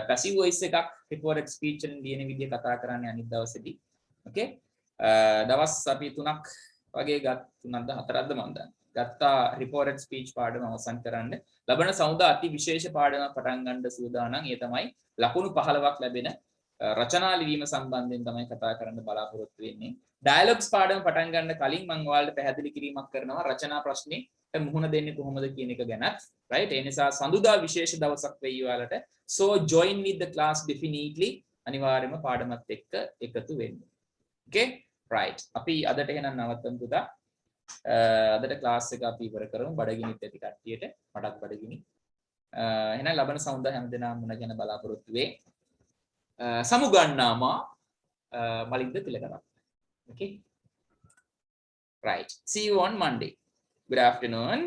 A: passive voice එකක් reported speech වලින් ලියන විදිය කතා කරන්නේ අනිත් දවසේදී. okay දවස් අපි 3ක් වගේ තුනක්ද 4ක්ද මම ගත්තා reported speech පාඩම අවසන් කරන්න. ලබන සමුදා අති විශේෂ පාඩමක් පටන් ගන්න සූදානම්. ඒ තමයි ලකුණු 15ක් ලැබෙන රචනා ලිවීම සම්බන්ධයෙන් තමයි කතා කරන්න බලාපොරොත්තු වෙන්නේ. dialogues පාඩම පටන් ගන්න කලින් මම ඔයාලට පැහැදිලි කිරීමක් කරනවා රචනා ප්‍රශ්නේ මුහුණ දෙන්නේ කොහොමද කියන එක ගැනත්. right ඒ නිසා සඳුදා විශේෂ දවසක් වෙයි ඔයාලට. so join with the class definitely අනිවාර්යයෙන්ම පාඩමත් එක්ක එකතු වෙන්න. okay right අපි අදට එහෙනම් නවත්තමු පුතා. අදට ක්ලාස් එක අපි ඉවර කරමු. බඩගිනිත් ඇති කට්ටියට මටත් බඩගිනි. එහෙනම් ලබන සමුදා හැමදෙනාම මුණ ගැන බලාපොරොත්තු වෙයි. සමුගන්නාමා Malinda තිලකරක්. okay right see you on Monday. good afternoon.